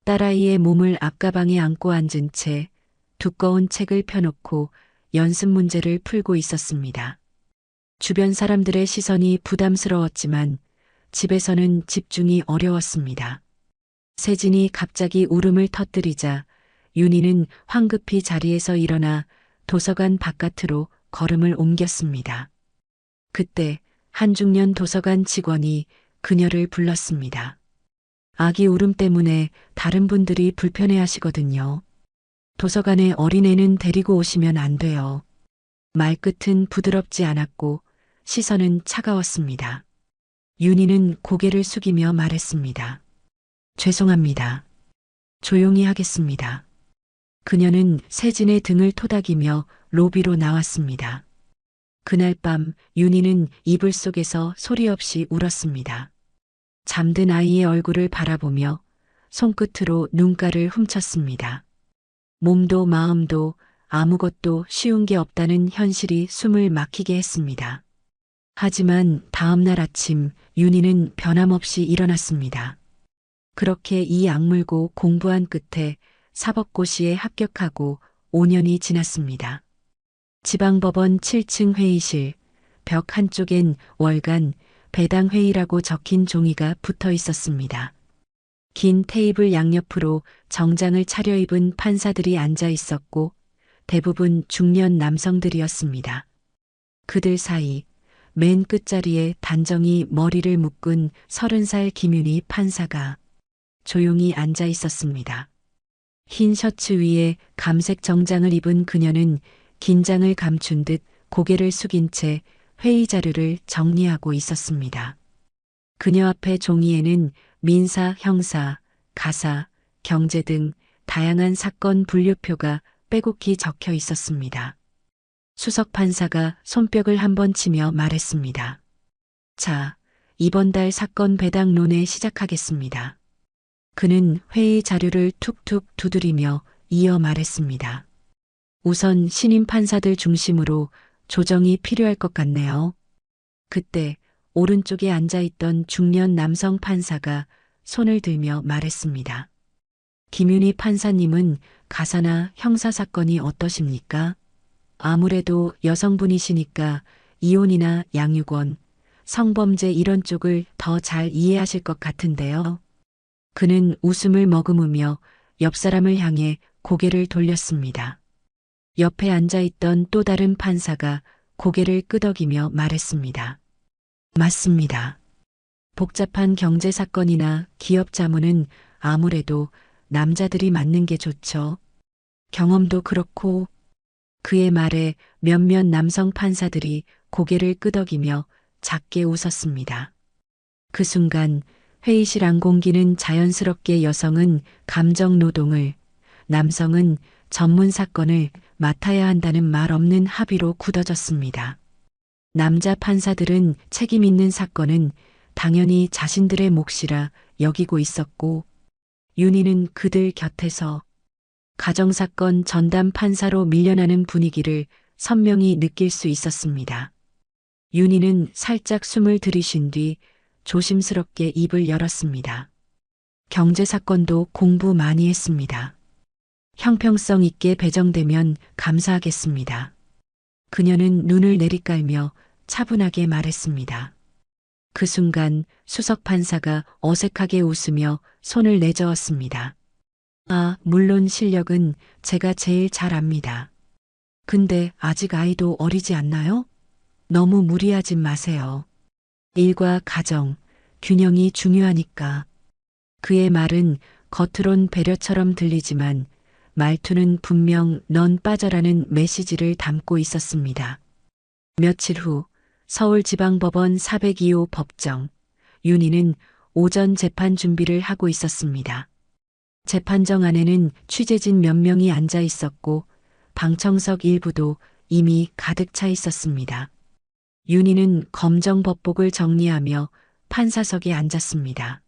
딸아이의 몸을 앞가방에 안고 앉은 채 두꺼운 책을 펴놓고 연습 문제를 풀고 있었습니다. 주변 사람들의 시선이 부담스러웠지만 집에서는 집중이 어려웠습니다. 세진이 갑자기 울음을 터뜨리자 윤희는 황급히 자리에서 일어나 도서관 바깥으로 걸음을 옮겼습니다. 그때 한중년 도서관 직원이 그녀를 불렀습니다. 아기 울음 때문에 다른 분들이 불편해하시거든요. 도서관에 어린애는 데리고 오시면 안 돼요. 말끝은 부드럽지 않았고 시선은 차가웠습니다. 윤희는 고개를 숙이며 말했습니다. 죄송합니다. 조용히 하겠습니다. 그녀는 세진의 등을 토닥이며 로비로 나왔습니다. 그날 밤 윤희는 이불 속에서 소리 없이 울었습니다. 잠든 아이의 얼굴을 바라보며 손끝으로 눈가를 훔쳤습니다. 몸도 마음도 아무것도 쉬운 게 없다는 현실이 숨을 막히게 했습니다. 하지만 다음 날 아침 윤희는 변함없이 일어났습니다. 그렇게 이 악물고 공부한 끝에 사법고시에 합격하고 5년이 지났습니다. 지방법원 7층 회의실, 벽 한쪽엔 월간 배당회의라고 적힌 종이가 붙어 있었습니다. 긴 테이블 양옆으로 정장을 차려입은 판사들이 앉아 있었고 대부분 중년 남성들이었습니다. 그들 사이 맨 끝자리에 단정히 머리를 묶은 30살 김윤희 판사가 조용히 앉아 있었습니다. 흰 셔츠 위에 감색 정장을 입은 그녀는 긴장을 감춘 듯 고개를 숙인 채 회의 자료를 정리하고 있었습니다. 그녀 앞에 종이에는 민사, 형사, 가사, 경제 등 다양한 사건 분류표가 빼곡히 적혀 있었습니다. 수석 판사가 손뼉을 한번 치며 말했습니다. 자, 이번 달 사건 배당론에 시작하겠습니다. 그는 회의 자료를 툭툭 두드리며 이어 말했습니다. 우선 신임 판사들 중심으로 조정이 필요할 것 같네요. 그때 오른쪽에 앉아있던 중년 남성 판사가 손을 들며 말했습니다. 김윤희 판사님은 가사나 형사사건이 어떠십니까? 아무래도 여성분이시니까 이혼이나 양육원, 성범죄 이런 쪽을 더 잘 이해하실 것 같은데요. 그는 웃음을 머금으며 옆 사람을 향해 고개를 돌렸습니다. 옆에 앉아있던 또 다른 판사가 고개를 끄덕이며 말했습니다. 맞습니다. 복잡한 경제사건이나 기업 자문은 아무래도 남자들이 맡는 게 좋죠. 경험도 그렇고. 그의 말에 몇몇 남성 판사들이 고개를 끄덕이며 작게 웃었습니다. 그 순간 회의실 안공기는 자연스럽게 여성은 감정 노동을, 남성은 전문 사건을 맡아야 한다는 말 없는 합의로 굳어졌습니다. 남자 판사들은 책임 있는 사건은 당연히 자신들의 몫이라 여기고 있었고, 윤희는 그들 곁에서 가정사건 전담 판사로 밀려나는 분위기를 선명히 느낄 수 있었습니다. 윤희는 살짝 숨을 들이쉰 뒤 조심스럽게 입을 열었습니다. 경제사건도 공부 많이 했습니다. 형평성 있게 배정되면 감사하겠습니다. 그녀는 눈을 내리깔며 차분하게 말했습니다. 그 순간 수석 판사가 어색하게 웃으며 손을 내저었습니다. 아, 물론 실력은 제가 제일 잘 압니다. 근데 아직 아이도 어리지 않나요? 너무 무리하지 마세요. 일과 가정, 균형이 중요하니까. 그의 말은 겉으론 배려처럼 들리지만 말투는 분명 넌 빠져라는 메시지를 담고 있었습니다. 며칠 후 서울지방법원 402호 법정, 윤희는 오전 재판 준비를 하고 있었습니다. 재판정 안에는 취재진 몇 명이 앉아 있었고 방청석 일부도 이미 가득 차 있었습니다. 윤희는 검정 법복을 정리하며 판사석에 앉았습니다.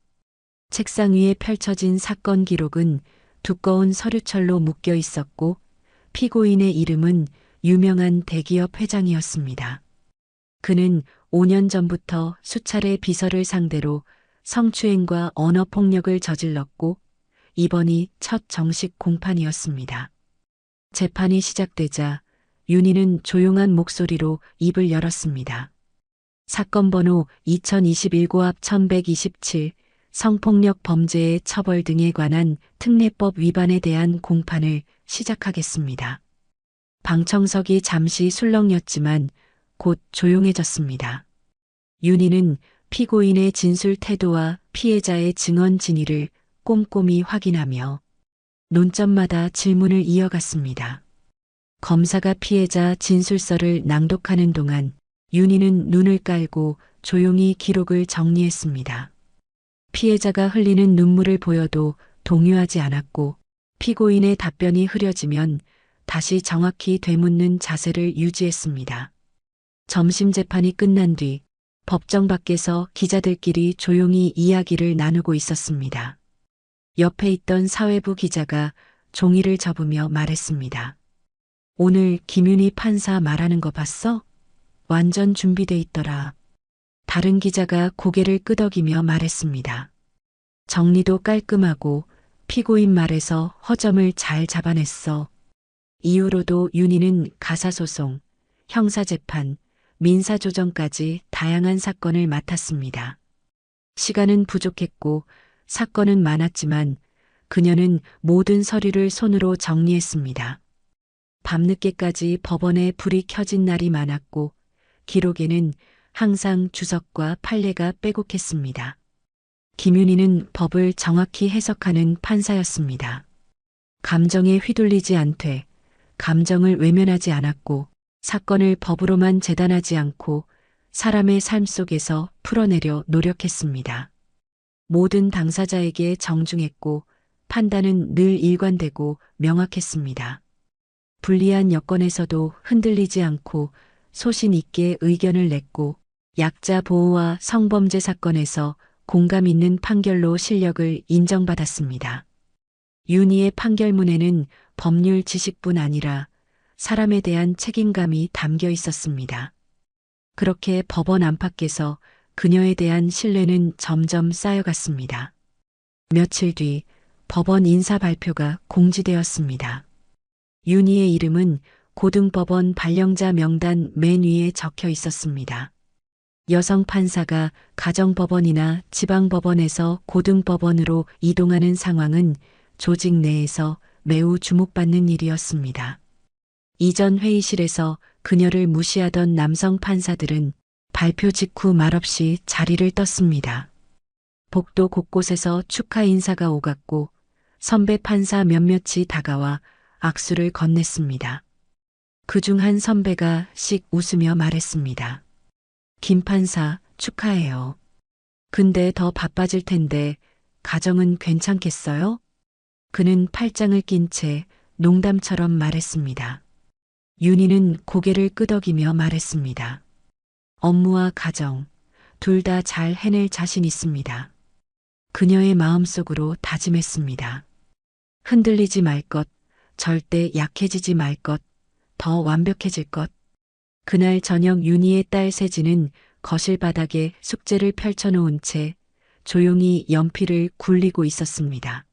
책상 위에 펼쳐진 사건 기록은 두꺼운 서류철로 묶여 있었고 피고인의 이름은 유명한 대기업 회장이었습니다. 그는 5년 전부터 수차례 비서를 상대로 성추행과 언어폭력을 저질렀고 이번이 첫 정식 공판이었습니다. 재판이 시작되자 윤희는 조용한 목소리로 입을 열었습니다. 사건 번호 2021고합 1127 성폭력 범죄의 처벌 등에 관한 특례법 위반에 대한 공판을 시작하겠습니다. 방청석이 잠시 술렁였지만 곧 조용해졌습니다. 윤희는 피고인의 진술 태도와 피해자의 증언 진위를 꼼꼼히 확인하며 논점마다 질문을 이어갔습니다. 검사가 피해자 진술서를 낭독하는 동안 윤희는 눈을 깔고 조용히 기록을 정리했습니다. 피해자가 흘리는 눈물을 보여도 동요하지 않았고 피고인의 답변이 흐려지면 다시 정확히 되묻는 자세를 유지했습니다. 점심 재판이 끝난 뒤 법정 밖에서 기자들끼리 조용히 이야기를 나누고 있었습니다. 옆에 있던 사회부 기자가 종이를 접으며 말했습니다. 오늘 김윤희 판사 말하는 거 봤어? 완전 준비돼 있더라. 다른 기자가 고개를 끄덕이며 말했습니다. 정리도 깔끔하고 피고인 말에서 허점을 잘 잡아냈어. 이후로도 윤희는 가사소송, 형사재판, 민사조정까지 다양한 사건을 맡았습니다. 시간은 부족했고 사건은 많았지만 그녀는 모든 서류를 손으로 정리했습니다. 밤늦게까지 법원에 불이 켜진 날이 많았고 기록에는 항상 주석과 판례가 빼곡했습니다. 김윤희는 법을 정확히 해석하는 판사였습니다. 감정에 휘둘리지 않되 감정을 외면하지 않았고 사건을 법으로만 재단하지 않고 사람의 삶 속에서 풀어내려 노력했습니다. 모든 당사자에게 정중했고 판단은 늘 일관되고 명확했습니다. 불리한 여건에서도 흔들리지 않고 소신 있게 의견을 냈고 약자 보호와 성범죄 사건에서 공감 있는 판결로 실력을 인정받았습니다. 윤희의 판결문에는 법률 지식뿐 아니라 사람에 대한 책임감이 담겨 있었습니다. 그렇게 법원 안팎에서 그녀에 대한 신뢰는 점점 쌓여갔습니다. 며칠 뒤 법원 인사 발표가 공지되었습니다. 윤희의 이름은 고등법원 발령자 명단 맨 위에 적혀 있었습니다. 여성 판사가 가정법원이나 지방법원에서 고등법원으로 이동하는 상황은 조직 내에서 매우 주목받는 일이었습니다. 이전 회의실에서 그녀를 무시하던 남성 판사들은 발표 직후 말없이 자리를 떴습니다. 복도 곳곳에서 축하 인사가 오갔고 선배 판사 몇몇이 다가와 악수를 건넸습니다. 그중 한 선배가 씩 웃으며 말했습니다. 김 판사 축하해요. 근데 더 바빠질 텐데 가정은 괜찮겠어요? 그는 팔짱을 낀 채 농담처럼 말했습니다. 윤희는 고개를 끄덕이며 말했습니다. 업무와 가정 둘 다 잘 해낼 자신 있습니다. 그녀의 마음속으로 다짐했습니다. 흔들리지 말 것, 절대 약해지지 말 것, 더 완벽해질 것. 그날 저녁 윤희의 딸 세진은 거실 바닥에 숙제를 펼쳐놓은 채 조용히 연필을 굴리고 있었습니다.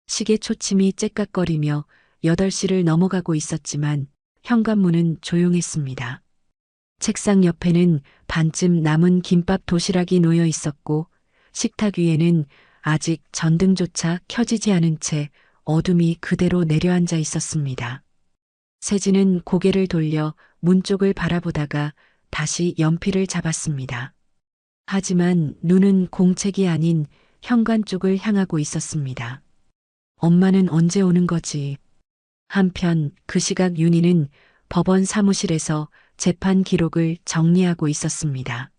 시계 초침이 째깍거리며 8시를 넘어가고 있었지만 현관문은 조용했습니다. 책상 옆에는 반쯤 남은 김밥 도시락이 놓여 있었고 식탁 위에는 아직 전등조차 켜지지 않은 채 어둠이 그대로 내려앉아 있었습니다. 세진은 고개를 돌려 문 쪽을 바라보다가 다시 연필을 잡았습니다. 하지만 눈은 공책이 아닌 현관 쪽을 향하고 있었습니다. 엄마는 언제 오는 거지? 한편 그 시각 윤희는 법원 사무실에서 재판 기록을 정리하고 있었습니다.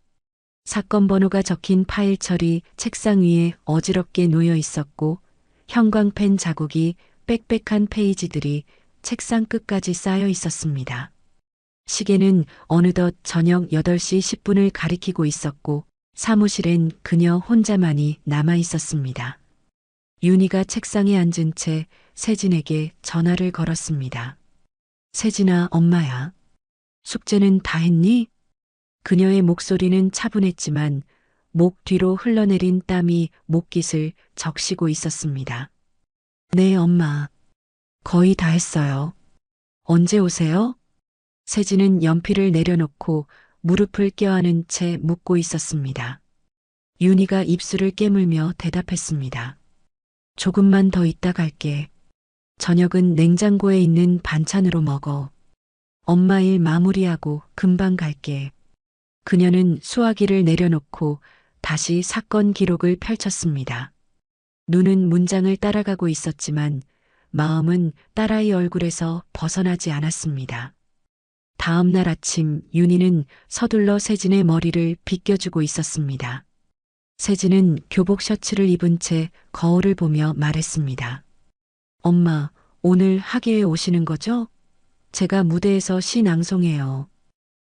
사건 번호가 적힌 파일철이 책상 위에 어지럽게 놓여 있었고 형광펜 자국이 빽빽한 페이지들이 책상 끝까지 쌓여 있었습니다. 시계는 어느덧 저녁 8시 10분을 가리키고 있었고 사무실엔 그녀 혼자만이 남아 있었습니다. 윤희가 책상에 앉은 채 세진에게 전화를 걸었습니다. 세진아, 엄마야. 숙제는 다 했니? 그녀의 목소리는 차분했지만 목 뒤로 흘러내린 땀이 목깃을 적시고 있었습니다. 네, 엄마. 거의 다 했어요. 언제 오세요? 세진은 연필을 내려놓고 무릎을 껴안은 채 묻고 있었습니다. 윤희가 입술을 깨물며 대답했습니다. 조금만 더 있다 갈게. 저녁은 냉장고에 있는 반찬으로 먹어. 엄마 일 마무리하고 금방 갈게. 그녀는 수화기를 내려놓고 다시 사건 기록을 펼쳤습니다. 눈은 문장을 따라가고 있었지만 마음은 딸아이 얼굴에서 벗어나지 않았습니다. 다음 날 아침 윤희는 서둘러 세진의 머리를 빗겨주고 있었습니다. 세진은 교복 셔츠를 입은 채 거울을 보며 말했습니다. 엄마, 오늘 학예에 오시는 거죠? 제가 무대에서 시 낭송해요.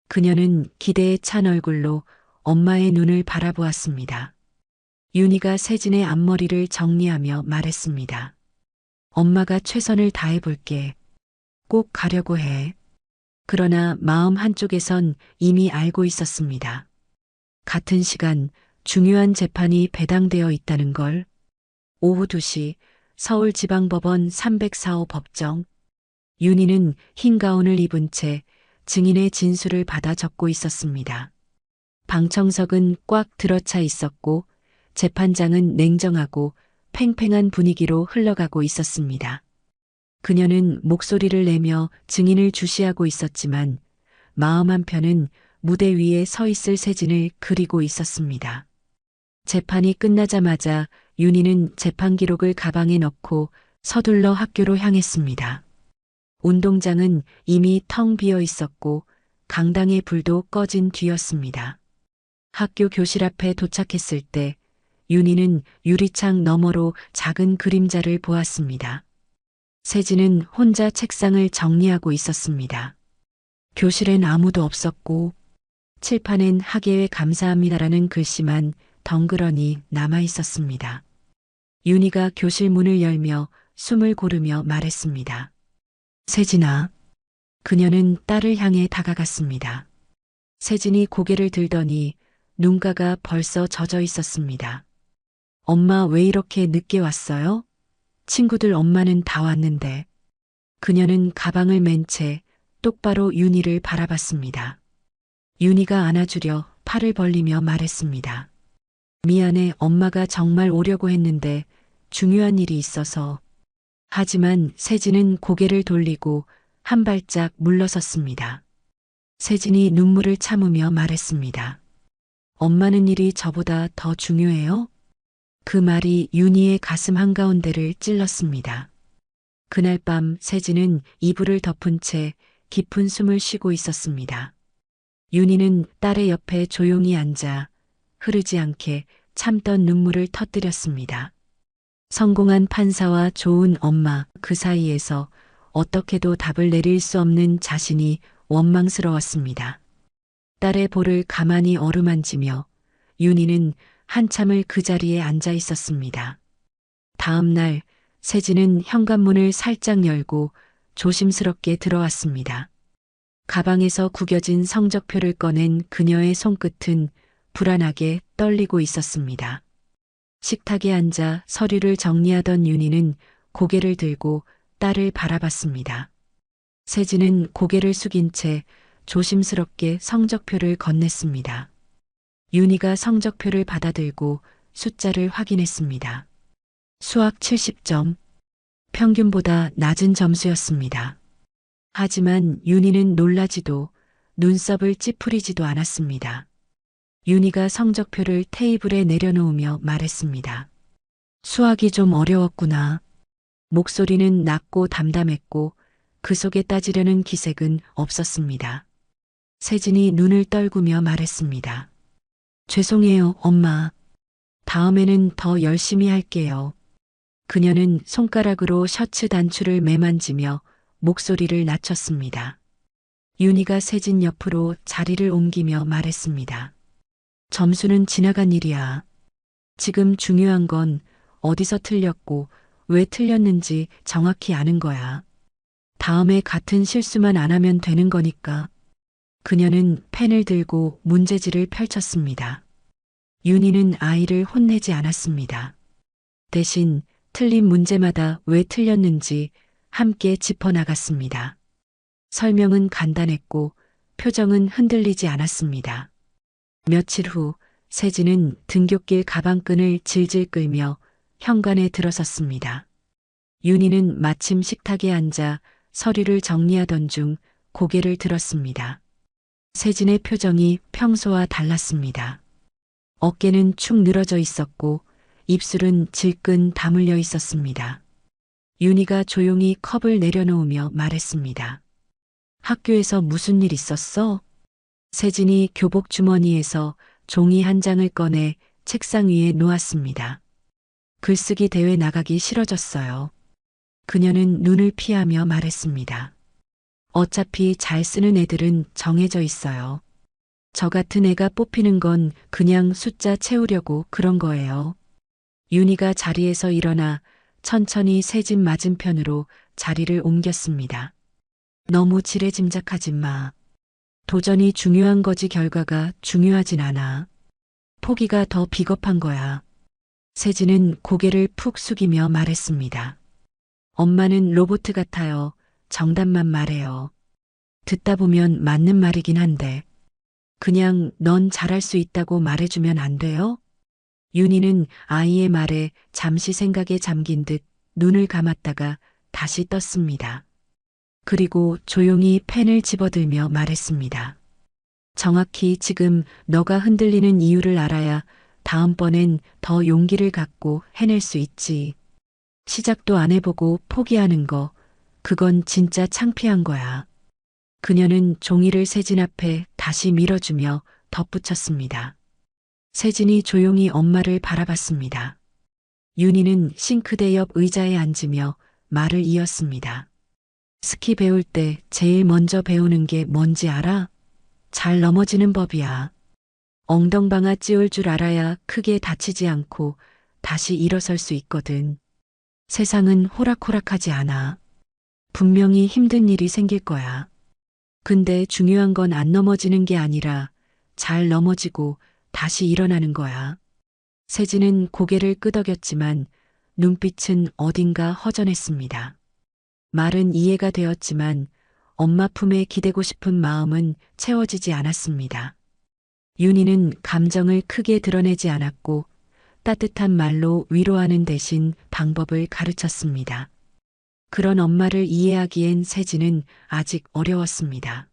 그녀는 기대에 찬 얼굴로 엄마의 눈을 바라보았습니다. 윤희가 세진의 앞머리를 정리하며 말했습니다. 엄마가 최선을 다해볼게. 꼭 가려고 해. 그러나 마음 한쪽에선 이미 알고 있었습니다. 같은 시간 중요한 재판이 배당되어 있다는 걸. 오후 2시 서울지방법원 304호 법정. 윤희는 흰 가운을 입은 채 증인의 진술을 받아 적고 있었습니다. 방청석은 꽉 들어차 있었고 재판장은 냉정하고 팽팽한 분위기로 흘러가고 있었습니다. 그녀는 목소리를 내며 증인을 주시하고 있었지만 마음 한편은 무대 위에 서 있을 세진을 그리고 있었습니다. 재판이 끝나자마자 윤희는 재판 기록을 가방에 넣고 서둘러 학교로 향했습니다. 운동장은 이미 텅 비어 있었고 강당의 불도 꺼진 뒤였습니다. 학교 교실 앞에 도착했을 때 윤희는 유리창 너머로 작은 그림자를 보았습니다. 세진은 혼자 책상을 정리하고 있었습니다. 교실엔 아무도 없었고 칠판엔 학예에 감사합니다라는 글씨만 덩그러니 남아 있었습니다. 윤희가 교실 문을 열며 숨을 고르며 말했습니다. 세진아. 그녀는 딸을 향해 다가갔습니다. 세진이 고개를 들더니 눈가가 벌써 젖어 있었습니다. 엄마 왜 이렇게 늦게 왔어요? 친구들 엄마는 다 왔는데. 그녀는 가방을 맨 채 똑바로 윤희를 바라봤습니다. 윤희가 안아주려 팔을 벌리며 말했습니다. 미안해, 엄마가 정말 오려고 했는데 중요한 일이 있어서. 하지만 세진은 고개를 돌리고 한 발짝 물러섰습니다. 세진이 눈물을 참으며 말했습니다. 엄마는 일이 저보다 더 중요해요? 그 말이 윤희의 가슴 한가운데를 찔렀습니다. 그날 밤 세진은 이불을 덮은 채 깊은 숨을 쉬고 있었습니다. 윤희는 딸의 옆에 조용히 앉아 흐르지 않게 참던 눈물을 터뜨렸습니다. 성공한 판사와 좋은 엄마, 그 사이에서 어떻게도 답을 내릴 수 없는 자신이 원망스러웠습니다. 딸의 볼을 가만히 어루만지며 윤희는 한참을 그 자리에 앉아 있었습니다. 다음 날 세진은 현관문을 살짝 열고 조심스럽게 들어왔습니다. 가방에서 구겨진 성적표를 꺼낸 그녀의 손끝은 불안하게 떨리고 있었습니다. 식탁에 앉아 서류를 정리하던 윤희는 고개를 들고 딸을 바라봤습니다. 세진은 고개를 숙인 채 조심스럽게 성적표를 건넸습니다. 윤희가 성적표를 받아들고 숫자를 확인했습니다. 수학 70점, 평균보다 낮은 점수였습니다. 하지만 윤희는 놀라지도 눈썹을 찌푸리지도 않았습니다. 윤희가 성적표를 테이블에 내려놓으며 말했습니다. 수학이 좀 어려웠구나. 목소리는 낮고 담담했고 그 속에 따지려는 기색은 없었습니다. 세진이 눈을 떨구며 말했습니다. 죄송해요, 엄마. 다음에는 더 열심히 할게요. 그녀는 손가락으로 셔츠 단추를 매만지며 목소리를 낮췄습니다. 윤희가 세진 옆으로 자리를 옮기며 말했습니다. 점수는 지나간 일이야. 지금 중요한 건 어디서 틀렸고 왜 틀렸는지 정확히 아는 거야. 다음에 같은 실수만 안 하면 되는 거니까. 그녀는 펜을 들고 문제지를 펼쳤습니다. 윤희는 아이를 혼내지 않았습니다. 대신 틀린 문제마다 왜 틀렸는지 함께 짚어나갔습니다. 설명은 간단했고 표정은 흔들리지 않았습니다. 며칠 후 세진은 등굣길 가방끈을 질질 끌며 현관에 들어섰습니다. 윤희는 마침 식탁에 앉아 서류를 정리하던 중 고개를 들었습니다. 세진의 표정이 평소와 달랐습니다. 어깨는 축 늘어져 있었고 입술은 질끈 다물려 있었습니다. 윤희가 조용히 컵을 내려놓으며 말했습니다. 학교에서 무슨 일 있었어? 세진이 교복 주머니에서 종이 한 장을 꺼내 책상 위에 놓았습니다. 글쓰기 대회 나가기 싫어졌어요. 그녀는 눈을 피하며 말했습니다. 어차피 잘 쓰는 애들은 정해져 있어요. 저 같은 애가 뽑히는 건 그냥 숫자 채우려고 그런 거예요. 윤희가 자리에서 일어나 천천히 세진 맞은편으로 자리를 옮겼습니다. 너무 지레짐작하지 마. 도전이 중요한 거지 결과가 중요하진 않아. 포기가 더 비겁한 거야. 세진은 고개를 푹 숙이며 말했습니다. 엄마는 로봇 같아요. 정답만 말해요. 듣다 보면 맞는 말이긴 한데 그냥 넌 잘할 수 있다고 말해주면 안 돼요? 윤희는 아이의 말에 잠시 생각에 잠긴 듯 눈을 감았다가 다시 떴습니다. 그리고 조용히 펜을 집어들며 말했습니다. 정확히 지금 너가 흔들리는 이유를 알아야 다음번엔 더 용기를 갖고 해낼 수 있지. 시작도 안 해보고 포기하는 거, 그건 진짜 창피한 거야. 그녀는 종이를 세진 앞에 다시 밀어주며 덧붙였습니다. 세진이 조용히 엄마를 바라봤습니다. 윤희는 싱크대 옆 의자에 앉으며 말을 이었습니다. 스키 배울 때 제일 먼저 배우는 게 뭔지 알아? 잘 넘어지는 법이야. 엉덩방아 찌울 줄 알아야 크게 다치지 않고 다시 일어설 수 있거든. 세상은 호락호락하지 않아. 분명히 힘든 일이 생길 거야. 근데 중요한 건 안 넘어지는 게 아니라 잘 넘어지고 다시 일어나는 거야. 세진은 고개를 끄덕였지만 눈빛은 어딘가 허전했습니다. 말은 이해가 되었지만 엄마 품에 기대고 싶은 마음은 채워지지 않았습니다. 윤희는 감정을 크게 드러내지 않았고 따뜻한 말로 위로하는 대신 방법을 가르쳤습니다. 그런 엄마를 이해하기엔 세진은 아직 어려웠습니다.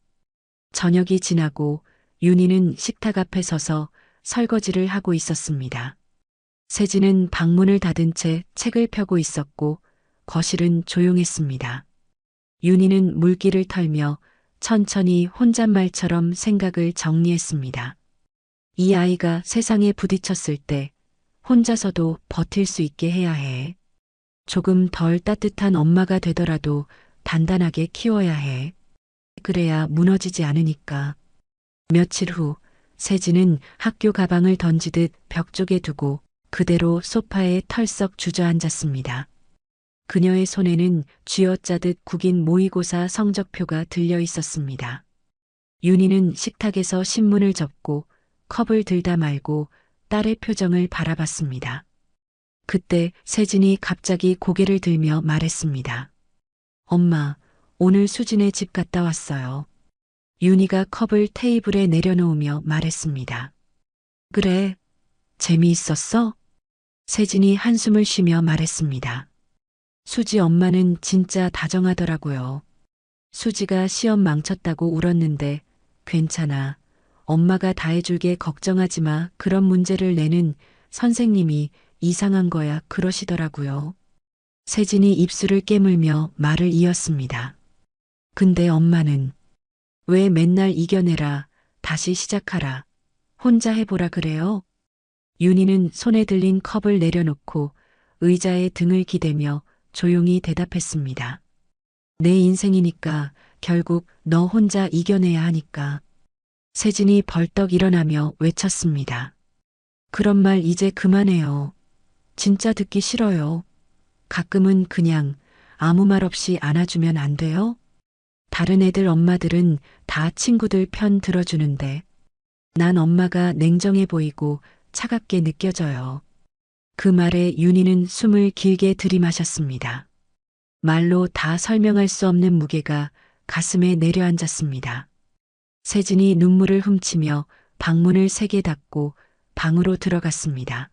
저녁이 지나고 윤희는 식탁 앞에 서서 설거지를 하고 있었습니다. 세진은 방문을 닫은 채 책을 펴고 있었고 거실은 조용했습니다. 윤희는 물기를 털며 천천히 혼잣말처럼 생각을 정리했습니다. 이 아이가 세상에 부딪혔을 때 혼자서도 버틸 수 있게 해야 해. 조금 덜 따뜻한 엄마가 되더라도 단단하게 키워야 해. 그래야 무너지지 않으니까. 며칠 후 세진은 학교 가방을 던지듯 벽 쪽에 두고 그대로 소파에 털썩 주저앉았습니다. 그녀의 손에는 쥐어짜듯 구긴 모의고사 성적표가 들려 있었습니다. 윤희는 식탁에서 신문을 접고 컵을 들다 말고 딸의 표정을 바라봤습니다. 그때 세진이 갑자기 고개를 들며 말했습니다. 엄마, 오늘 수진의 집 갔다 왔어요. 윤희가 컵을 테이블에 내려놓으며 말했습니다. 그래, 재미있었어? 세진이 한숨을 쉬며 말했습니다. 수지 엄마는 진짜 다정하더라고요. 수지가 시험 망쳤다고 울었는데 괜찮아. 엄마가 다 해줄게 걱정하지 마. 그런 문제를 내는 선생님이 이상한 거야 그러시더라고요. 세진이 입술을 깨물며 말을 이었습니다. 근데 엄마는 왜 맨날 이겨내라, 다시 시작하라, 혼자 해보라 그래요? 윤희는 손에 들린 컵을 내려놓고 의자에 등을 기대며 조용히 대답했습니다. 내 인생이니까 결국 너 혼자 이겨내야 하니까. 세진이 벌떡 일어나며 외쳤습니다. 그런 말 이제 그만해요. 진짜 듣기 싫어요. 가끔은 그냥 아무 말 없이 안아주면 안 돼요? 다른 애들 엄마들은 다 친구들 편 들어주는데 난 엄마가 냉정해 보이고 차갑게 느껴져요. 그 말에 윤희는 숨을 길게 들이마셨습니다. 말로 다 설명할 수 없는 무게가 가슴에 내려앉았습니다. 세진이 눈물을 훔치며 방문을 세게 닫고 방으로 들어갔습니다.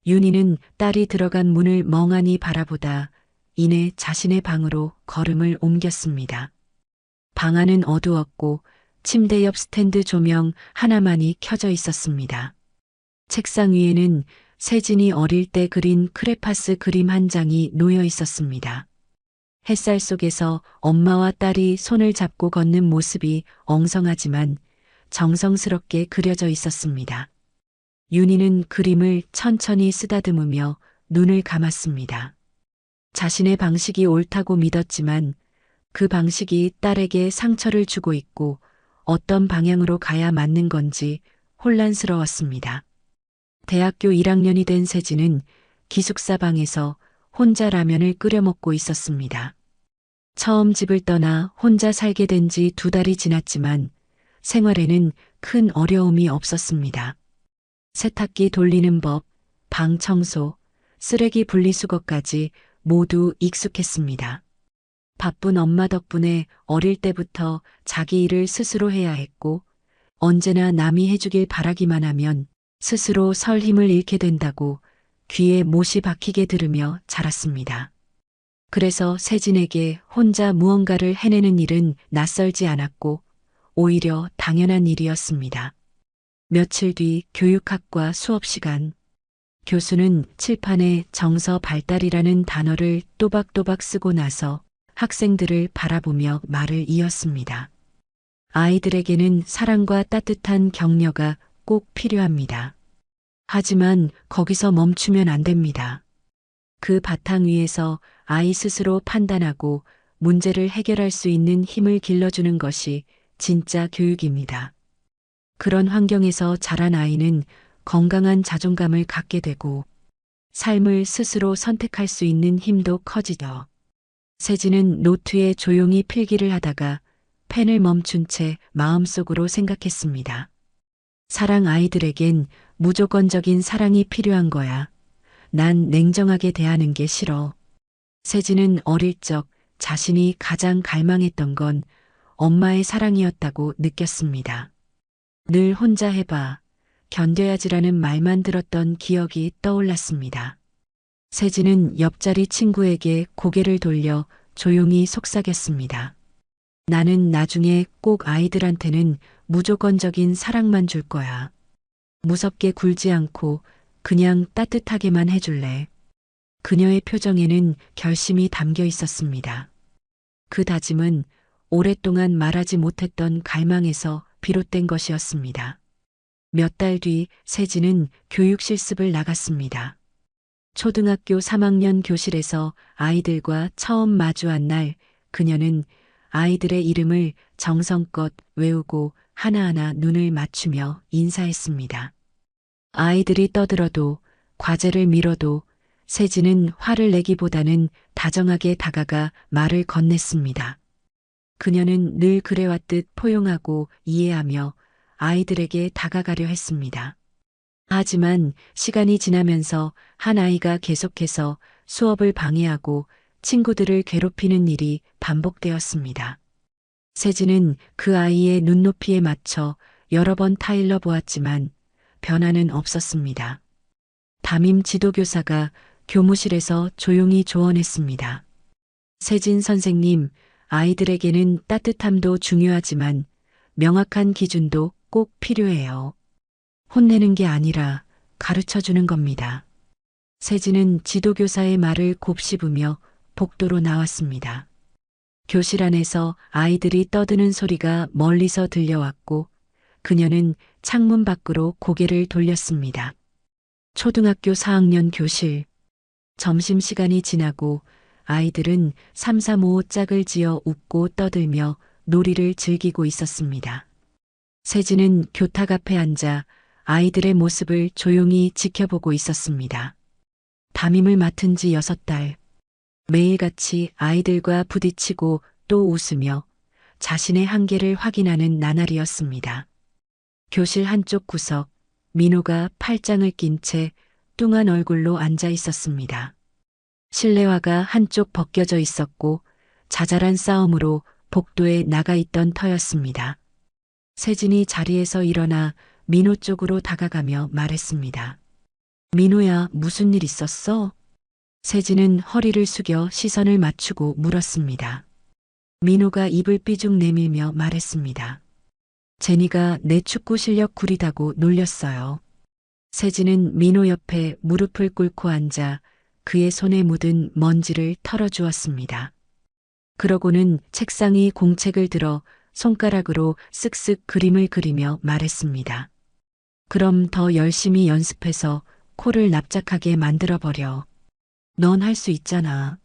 윤희는 딸이 들어간 문을 멍하니 바라보다 이내 자신의 방으로 걸음을 옮겼습니다. 방 안은 어두웠고 침대 옆 스탠드 조명 하나만이 켜져 있었습니다. 책상 위에는 세진이 어릴 때 그린 크레파스 그림 한 장이 놓여 있었습니다. 햇살 속에서 엄마와 딸이 손을 잡고 걷는 모습이 엉성하지만 정성스럽게 그려져 있었습니다. 윤희는 그림을 천천히 쓰다듬으며 눈을 감았습니다. 자신의 방식이 옳다고 믿었지만 그 방식이 딸에게 상처를 주고 있고 어떤 방향으로 가야 맞는 건지 혼란스러웠습니다. 대학교 1학년이 된 세진은 기숙사 방에서 혼자 라면을 끓여 먹고 있었습니다. 처음 집을 떠나 혼자 살게 된 지 2달이 지났지만 생활에는 큰 어려움이 없었습니다. 세탁기 돌리는 법, 방 청소, 쓰레기 분리수거까지 모두 익숙했습니다. 바쁜 엄마 덕분에 어릴 때부터 자기 일을 스스로 해야 했고 언제나 남이 해주길 바라기만 하면 스스로 설 힘을 잃게 된다고 귀에 못이 박히게 들으며 자랐습니다. 그래서 세진에게 혼자 무언가를 해내는 일은 낯설지 않았고 오히려 당연한 일이었습니다. 며칠 뒤 교육학과 수업 시간. 교수는 칠판에 정서 발달이라는 단어를 또박또박 쓰고 나서 학생들을 바라보며 말을 이었습니다. 아이들에게는 사랑과 따뜻한 격려가 꼭 필요합니다. 하지만 거기서 멈추면 안 됩니다. 그 바탕 위에서 아이 스스로 판단하고 문제를 해결할 수 있는 힘을 길러주는 것이 진짜 교육입니다. 그런 환경에서 자란 아이는 건강한 자존감을 갖게 되고 삶을 스스로 선택할 수 있는 힘도 커지죠. 세진은 노트에 조용히 필기를 하다가 펜을 멈춘 채 마음속으로 생각했습니다. 사랑 아이들에겐 무조건적인 사랑이 필요한 거야. 난 냉정하게 대하는 게 싫어. 세진은 어릴 적 자신이 가장 갈망했던 건 엄마의 사랑이었다고 느꼈습니다. 늘 혼자 해봐, 견뎌야지라는 말만 들었던 기억이 떠올랐습니다. 세진은 옆자리 친구에게 고개를 돌려 조용히 속삭였습니다. 나는 나중에 꼭 아이들한테는 무조건적인 사랑만 줄 거야. 무섭게 굴지 않고 그냥 따뜻하게만 해줄래. 그녀의 표정에는 결심이 담겨 있었습니다. 그 다짐은 오랫동안 말하지 못했던 갈망에서 비롯된 것이었습니다. 몇 달 뒤 세진은 교육 실습을 나갔습니다. 초등학교 3학년 교실에서 아이들과 처음 마주한 날 그녀는 아이들의 이름을 정성껏 외우고 하나하나 눈을 맞추며 인사했습니다. 아이들이 떠들어도 과제를 미뤄도 세진은 화를 내기보다는 다정하게 다가가 말을 건넸습니다. 그녀는 늘 그래왔듯 포용하고 이해하며 아이들에게 다가가려 했습니다. 하지만 시간이 지나면서 한 아이가 계속해서 수업을 방해하고 친구들을 괴롭히는 일이 반복되었습니다. 세진은 그 아이의 눈높이에 맞춰 여러 번 타일러 보았지만 변화는 없었습니다. 담임 지도교사가 교무실에서 조용히 조언했습니다. 세진 선생님, 아이들에게는 따뜻함도 중요하지만 명확한 기준도 꼭 필요해요. 혼내는 게 아니라 가르쳐 주는 겁니다. 세진은 지도교사의 말을 곱씹으며 복도로 나왔습니다. 교실 안에서 아이들이 떠드는 소리가 멀리서 들려왔고 그녀는 창문 밖으로 고개를 돌렸습니다. 초등학교 4학년 교실. 점심시간이 지나고 아이들은 3, 3, 5 짝을 지어 웃고 떠들며 놀이를 즐기고 있었습니다. 세진은 교탁 앞에 앉아 아이들의 모습을 조용히 지켜보고 있었습니다. 담임을 맡은 지 6달. 매일같이 아이들과 부딪히고 또 웃으며 자신의 한계를 확인하는 나날이었습니다. 교실 한쪽 구석, 민호가 팔짱을 낀 채 뚱한 얼굴로 앉아 있었습니다. 실내화가 한쪽 벗겨져 있었고 자잘한 싸움으로 복도에 나가 있던 터였습니다. 세진이 자리에서 일어나 민호 쪽으로 다가가며 말했습니다. 민호야, 무슨 일 있었어? 세진은 허리를 숙여 시선을 맞추고 물었습니다. 민호가 입을 삐죽 내밀며 말했습니다. 제니가 내 축구 실력 구리다고 놀렸어요. 세진은 민호 옆에 무릎을 꿇고 앉아 그의 손에 묻은 먼지를 털어주었습니다. 그러고는 책상 위 공책을 들어 손가락으로 쓱쓱 그림을 그리며 말했습니다. 그럼 더 열심히 연습해서 코를 납작하게 만들어버려. 넌 할 수 있잖아.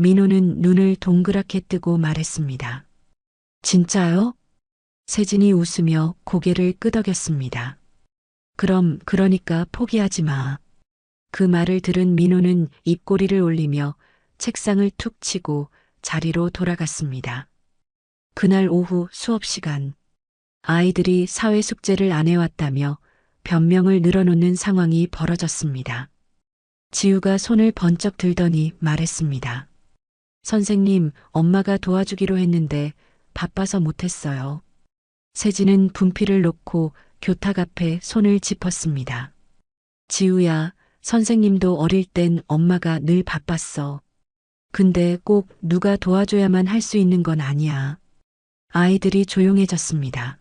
민호는 눈을 동그랗게 뜨고 말했습니다. 진짜요? 세진이 웃으며 고개를 끄덕였습니다. 그럼 그러니까 포기하지 마. 그 말을 들은 민호는 입꼬리를 올리며 책상을 툭 치고 자리로 돌아갔습니다. 그날 오후 수업 시간. 아이들이 사회 숙제를 안 해왔다며 변명을 늘어놓는 상황이 벌어졌습니다. 지우가 손을 번쩍 들더니 말했습니다. 선생님, 엄마가 도와주기로 했는데 바빠서 못했어요. 세진은 분필을 놓고 교탁 앞에 손을 짚었습니다. 지우야, 선생님도 어릴 땐 엄마가 늘 바빴어. 근데 꼭 누가 도와줘야만 할 수 있는 건 아니야. 아이들이 조용해졌습니다.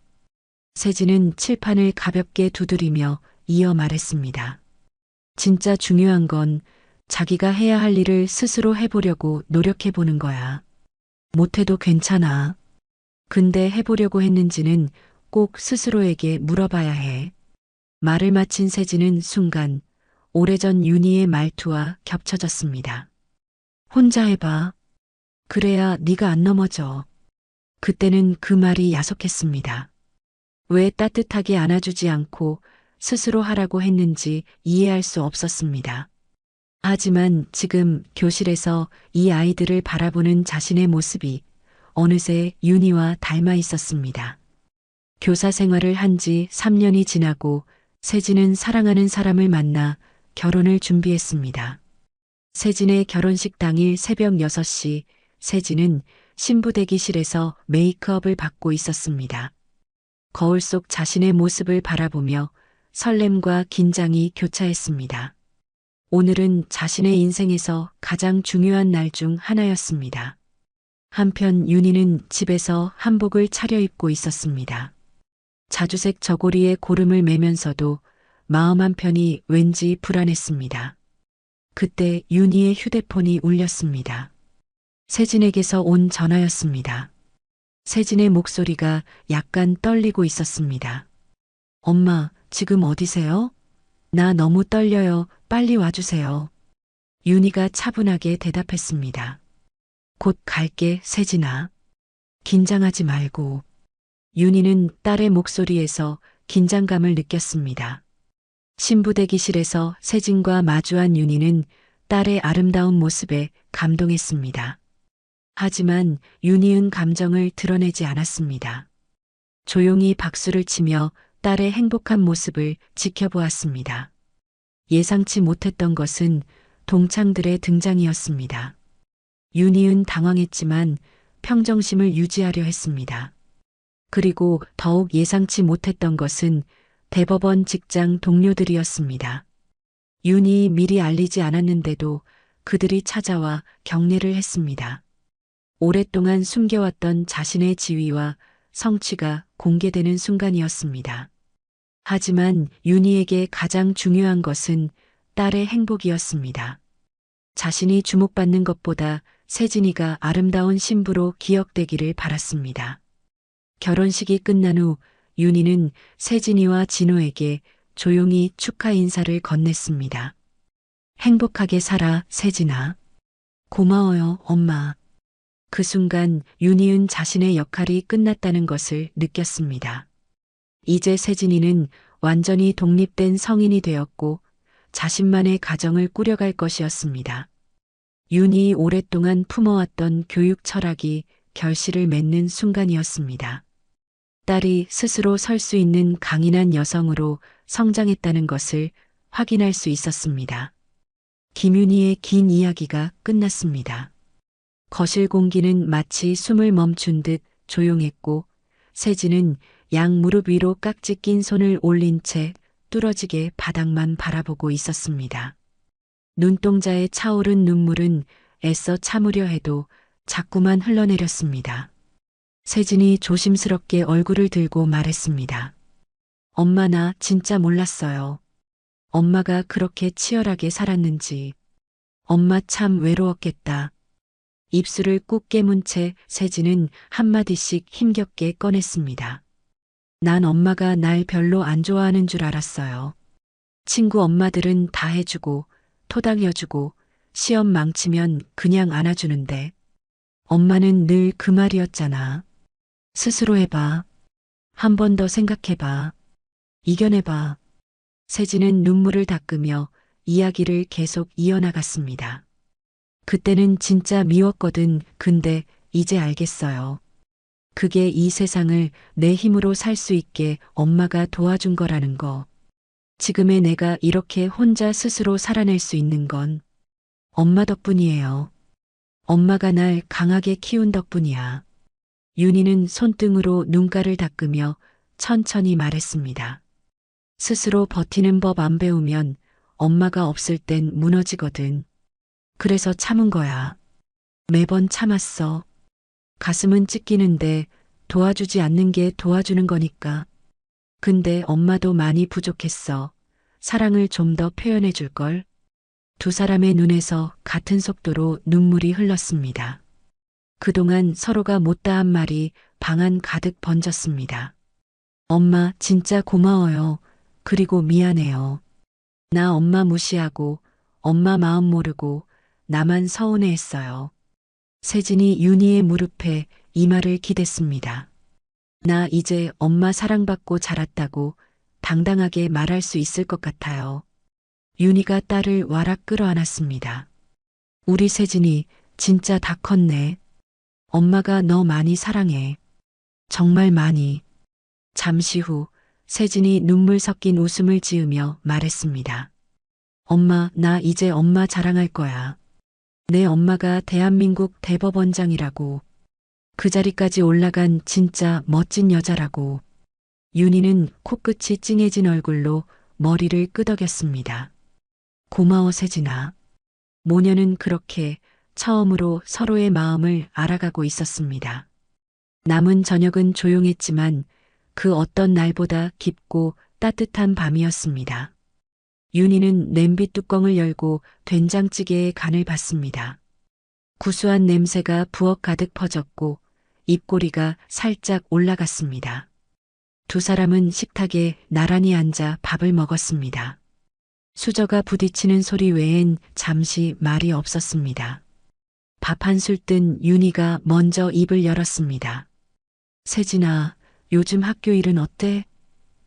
세진은 칠판을 가볍게 두드리며 이어 말했습니다. 진짜 중요한 건 자기가 해야 할 일을 스스로 해보려고 노력해보는 거야. 못해도 괜찮아. 근데 해보려고 했는지는 꼭 스스로에게 물어봐야 해. 말을 마친 세진은 순간 오래전 윤희의 말투와 겹쳐졌습니다. 혼자 해봐. 그래야 네가 안 넘어져. 그때는 그 말이 야속했습니다. 왜 따뜻하게 안아주지 않고 스스로 하라고 했는지 이해할 수 없었습니다. 하지만 지금 교실에서 이 아이들을 바라보는 자신의 모습이 어느새 윤희와 닮아 있었습니다. 교사 생활을 한 지 3년이 지나고 세진은 사랑하는 사람을 만나 결혼을 준비했습니다. 세진의 결혼식 당일 새벽 6시, 세진은 신부 대기실에서 메이크업을 받고 있었습니다. 거울 속 자신의 모습을 바라보며 설렘과 긴장이 교차했습니다. 오늘은 자신의 인생에서 가장 중요한 날 중 하나였습니다. 한편 윤희는 집에서 한복을 차려입고 있었습니다. 자주색 저고리에 고름을 매면서도 마음 한편이 왠지 불안했습니다. 그때 윤희의 휴대폰이 울렸습니다. 세진에게서 온 전화였습니다. 세진의 목소리가 약간 떨리고 있었습니다. 엄마, 지금 어디세요? 나 너무 떨려요. 빨리 와주세요. 윤희가 차분하게 대답했습니다. 곧 갈게, 세진아. 긴장하지 말고. 윤희는 딸의 목소리에서 긴장감을 느꼈습니다. 신부 대기실에서 세진과 마주한 윤희는 딸의 아름다운 모습에 감동했습니다. 하지만 윤희은 감정을 드러내지 않았습니다. 조용히 박수를 치며 딸의 행복한 모습을 지켜보았습니다. 예상치 못했던 것은 동창들의 등장이었습니다. 윤희은 당황했지만 평정심을 유지하려 했습니다. 그리고 더욱 예상치 못했던 것은 대법원 직장 동료들이었습니다. 윤희 미리 알리지 않았는데도 그들이 찾아와 경례를 했습니다. 오랫동안 숨겨왔던 자신의 지위와 성취가 공개되는 순간이었습니다. 하지만 윤희에게 가장 중요한 것은 딸의 행복이었습니다. 자신이 주목받는 것보다 세진이가 아름다운 신부로 기억되기를 바랐습니다. 결혼식이 끝난 후 윤희는 세진이와 진호에게 조용히 축하 인사를 건넸습니다. 행복하게 살아, 세진아. 고마워요, 엄마. 그 순간 윤희은 자신의 역할이 끝났다는 것을 느꼈습니다. 이제 세진이는 완전히 독립된 성인이 되었고 자신만의 가정을 꾸려갈 것이었습니다. 윤희이 오랫동안 품어왔던 교육 철학이 결실을 맺는 순간이었습니다. 딸이 스스로 설 수 있는 강인한 여성으로 성장했다는 것을 확인할 수 있었습니다. 김윤희의 긴 이야기가 끝났습니다. 거실 공기는 마치 숨을 멈춘 듯 조용했고 세진은 양 무릎 위로 깍지 낀 손을 올린 채 뚫어지게 바닥만 바라보고 있었습니다. 눈동자에 차오른 눈물은 애써 참으려 해도 자꾸만 흘러내렸습니다. 세진이 조심스럽게 얼굴을 들고 말했습니다. 엄마, 나 진짜 몰랐어요. 엄마가 그렇게 치열하게 살았는지. 엄마 참 외로웠겠다. 입술을 꾹 깨문 채 세진은 한마디씩 힘겹게 꺼냈습니다. 난 엄마가 날 별로 안 좋아하는 줄 알았어요. 친구 엄마들은 다 해주고 토닥여주고 시험 망치면 그냥 안아주는데 엄마는 늘 그 말이었잖아. 스스로 해봐. 한 번 더 생각해봐. 이겨내봐. 세진은 눈물을 닦으며 이야기를 계속 이어나갔습니다. 그때는 진짜 미웠거든. 근데 이제 알겠어요. 그게 이 세상을 내 힘으로 살 수 있게 엄마가 도와준 거라는 거. 지금의 내가 이렇게 혼자 스스로 살아낼 수 있는 건 엄마 덕분이에요. 엄마가 날 강하게 키운 덕분이야. 윤희는 손등으로 눈가를 닦으며 천천히 말했습니다. 스스로 버티는 법 안 배우면 엄마가 없을 땐 무너지거든. 그래서 참은 거야. 매번 참았어. 가슴은 찢기는데 도와주지 않는 게 도와주는 거니까. 근데 엄마도 많이 부족했어. 사랑을 좀 더 표현해 줄걸. 두 사람의 눈에서 같은 속도로 눈물이 흘렀습니다. 그동안 서로가 못다한 말이 방 안 가득 번졌습니다. 엄마 진짜 고마워요. 그리고 미안해요. 나 엄마 무시하고 엄마 마음 모르고 나만 서운해했어요. 세진이 윤희의 무릎에 이마를 기댔습니다. 나 이제 엄마 사랑받고 자랐다고 당당하게 말할 수 있을 것 같아요. 윤희가 딸을 와락 끌어안았습니다. 우리 세진이 진짜 다 컸네. 엄마가 너 많이 사랑해. 정말 많이. 잠시 후 세진이 눈물 섞인 웃음을 지으며 말했습니다. 엄마, 나 이제 엄마 자랑할 거야. 내 엄마가 대한민국 대법원장이라고. 그 자리까지 올라간 진짜 멋진 여자라고. 윤희는 코끝이 찡해진 얼굴로 머리를 끄덕였습니다. 고마워 세진아. 모녀는 그렇게 처음으로 서로의 마음을 알아가고 있었습니다. 남은 저녁은 조용했지만 그 어떤 날보다 깊고 따뜻한 밤이었습니다. 윤희는 냄비 뚜껑을 열고 된장찌개의 간을 봤습니다. 구수한 냄새가 부엌 가득 퍼졌고 입꼬리가 살짝 올라갔습니다. 두 사람은 식탁에 나란히 앉아 밥을 먹었습니다. 수저가 부딪히는 소리 외엔 잠시 말이 없었습니다. 밥 한 술 뜬 윤희가 먼저 입을 열었습니다. 세진아, 요즘 학교 일은 어때?